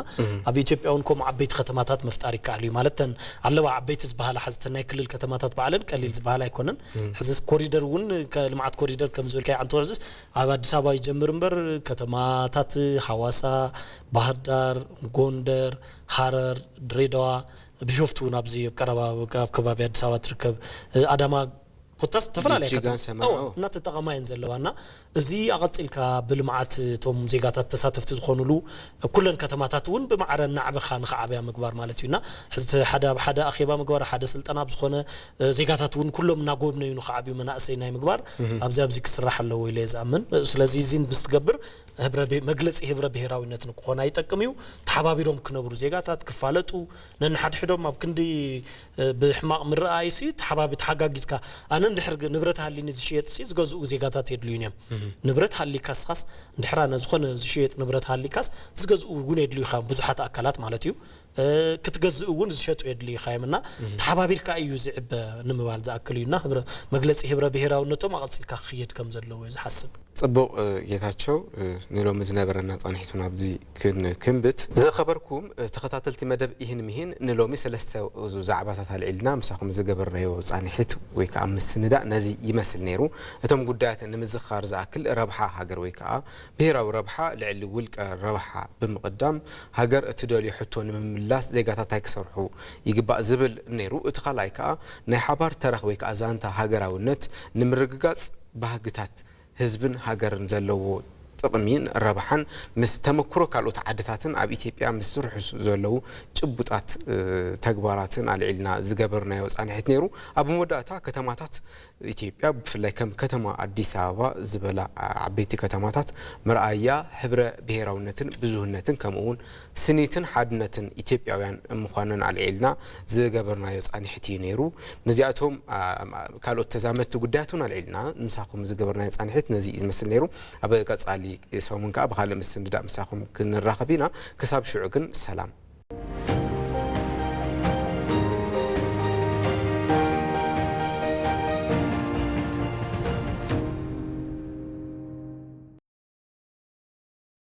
ኣብ ኢትዮጵያውን ከም ዓበይቲ ከተማታት መፍጣር ይካኣል እዩ ማለተን ኣለዋ ዓበይቲ ዝበሃላ ሓዝተን ናይ ክልል ከተማታት ባዕለን ቀሊል ዝበሃላ ኣይኮነን ሕዝስ ኮሪደር እውን ከልምዓት ኮሪደር ከም ዝብልካ አንተ ወርዝስ ኣብ አዲስ አበባ ይጀምር እምበር ከተማታት ሐዋሳ ባህርዳር ጎንደር ሐረር ድሬዳዋ ቢሾፍቱ ናብዚ ቀረባ ከባቢ አዲስ አበባ ትርከብ አዳማ ኮታስ ተፈላላይ እና ተጠቀማይን ዘለዋና እዚ አቀጽልካ ብልማዓት ቶም ዜጋታት ተሳተፍቲ ዝኾኑሉ ኩለን ከተማታት እውን ብማዕረና ዓበኻ ንኸዓብያ ምግባር ማለት እዩና ሓደ አኺባ ምግባር ሓደ ስልጠና ዝኾነ ዜጋታት እውን ኩሎም እናጎብነዩ ንኸዓብዩ መናእሰይ ናይ ምግባር ኣብዚ ክስራሕ ኣለዎ ኢለ ዝኣምን ስለዚ እዚን ብስትገብር መግለጽ ህብረ ብሔራዊነት ንክኾና ይጠቅም እዩ ተሓባቢሮም ክነብሩ ዜጋታት ክፋለጡ ነንሓድሕዶም ኣብ ክንዲ ብሕማቕ ምርኣይሲ ተሓባቢ ተሓጋጊዝካ ኣነ እንድሕር ንብረት ሃሊኒ ዝሽየጥ ሲ ዝገዝኡ ዜጋታት የድልዩን እዮም ንብረት ሃሊካስ ኻስ እንድሕራ ነዝኾነ ዝሽየጥ ንብረት ሃሊካስ ዝገዝኡ እውን የድልዩ ኢኻ ብዙሓት ኣካላት ማለት እዩ ክትገዝኡ እውን ዝሸጡ የድልዩ ኢኻይምና ተሓባቢርካ እዩ ዝዕበ ንምባል ዝኣክል እዩና መግለጺ ህብረ ብሔራውነቶም ኣቐጽልካ ክኽየድ ከም ዘለዎ ዝሓስብ ጽቡቕ ጌታቸው ንሎም ዝነበረና ጻንሒቱና ኣብዚ ክንብት ዘኸበርኩም ተኸታተልቲ መደብ ይህን ምሂን ንሎሚ ሰለስተ ዛዕባታት አልዒልና ምሳኹም ዝገበርናዮ ጻንሒት ወይ ከዓ ምስንዳእ ነዚ ይመስል ነይሩ እቶም ጉዳያት ንምዝኻር ዝኣክል ረብሓ ሃገር ወይ ከዓ ብሔራዊ ረብሓ ልዕሊ ውልቀ ረብሓ ብምቕዳም ሃገር እትደልዩ ሕቶ ንምምላስ ዜጋታት ኣይክሰርሑ ይግባእ ዝብል ነይሩ እቲ ካልኣይ ከዓ ናይ ሓባር ተረኽ ወይ ከዓ ዛንታ ሃገራውነት ንምርግጋጽ ባህግታት ህዝብን ሃገርን ዘለዎ ጥቕሚን ረብሓን ምስ ተመክሮ ካልኦት ዓድታትን ኣብ ኢትዮጵያ ምስ ዝርሑ ዘለዉ ጭቡጣት ተግባራትን አልዒልና ዝገበርናዮ ጻንሒት ነይሩ ኣብ መወዳእታ ከተማታት ኢትዮጵያ ብፍላይ ከም ከተማ አዲስ አበባ ዝበላ ዓበይቲ ከተማታት መርአያ ሕብረ ብሔራውነትን ብዙህነትን ከምኡውን ስኒትን ሓድነትን ኢትዮጵያውያን ምዃነን አልዒልና ዝገበርናዮ ጻንሒት እዩ ነይሩ ነዚኣቶም ካልኦት ተዛመድቲ ጉዳያትን አልዒልና ምሳኹም ዝገበርናዮ ጻንሒት ነዚ ዝመስል ነይሩ ኣብ ቀጻሊ ሰሙን ከዓ ብኻልእ ምስንዳእ ምሳኹም ክንራኸብ ኢና ክሳብ ሽዑ ግን ሰላም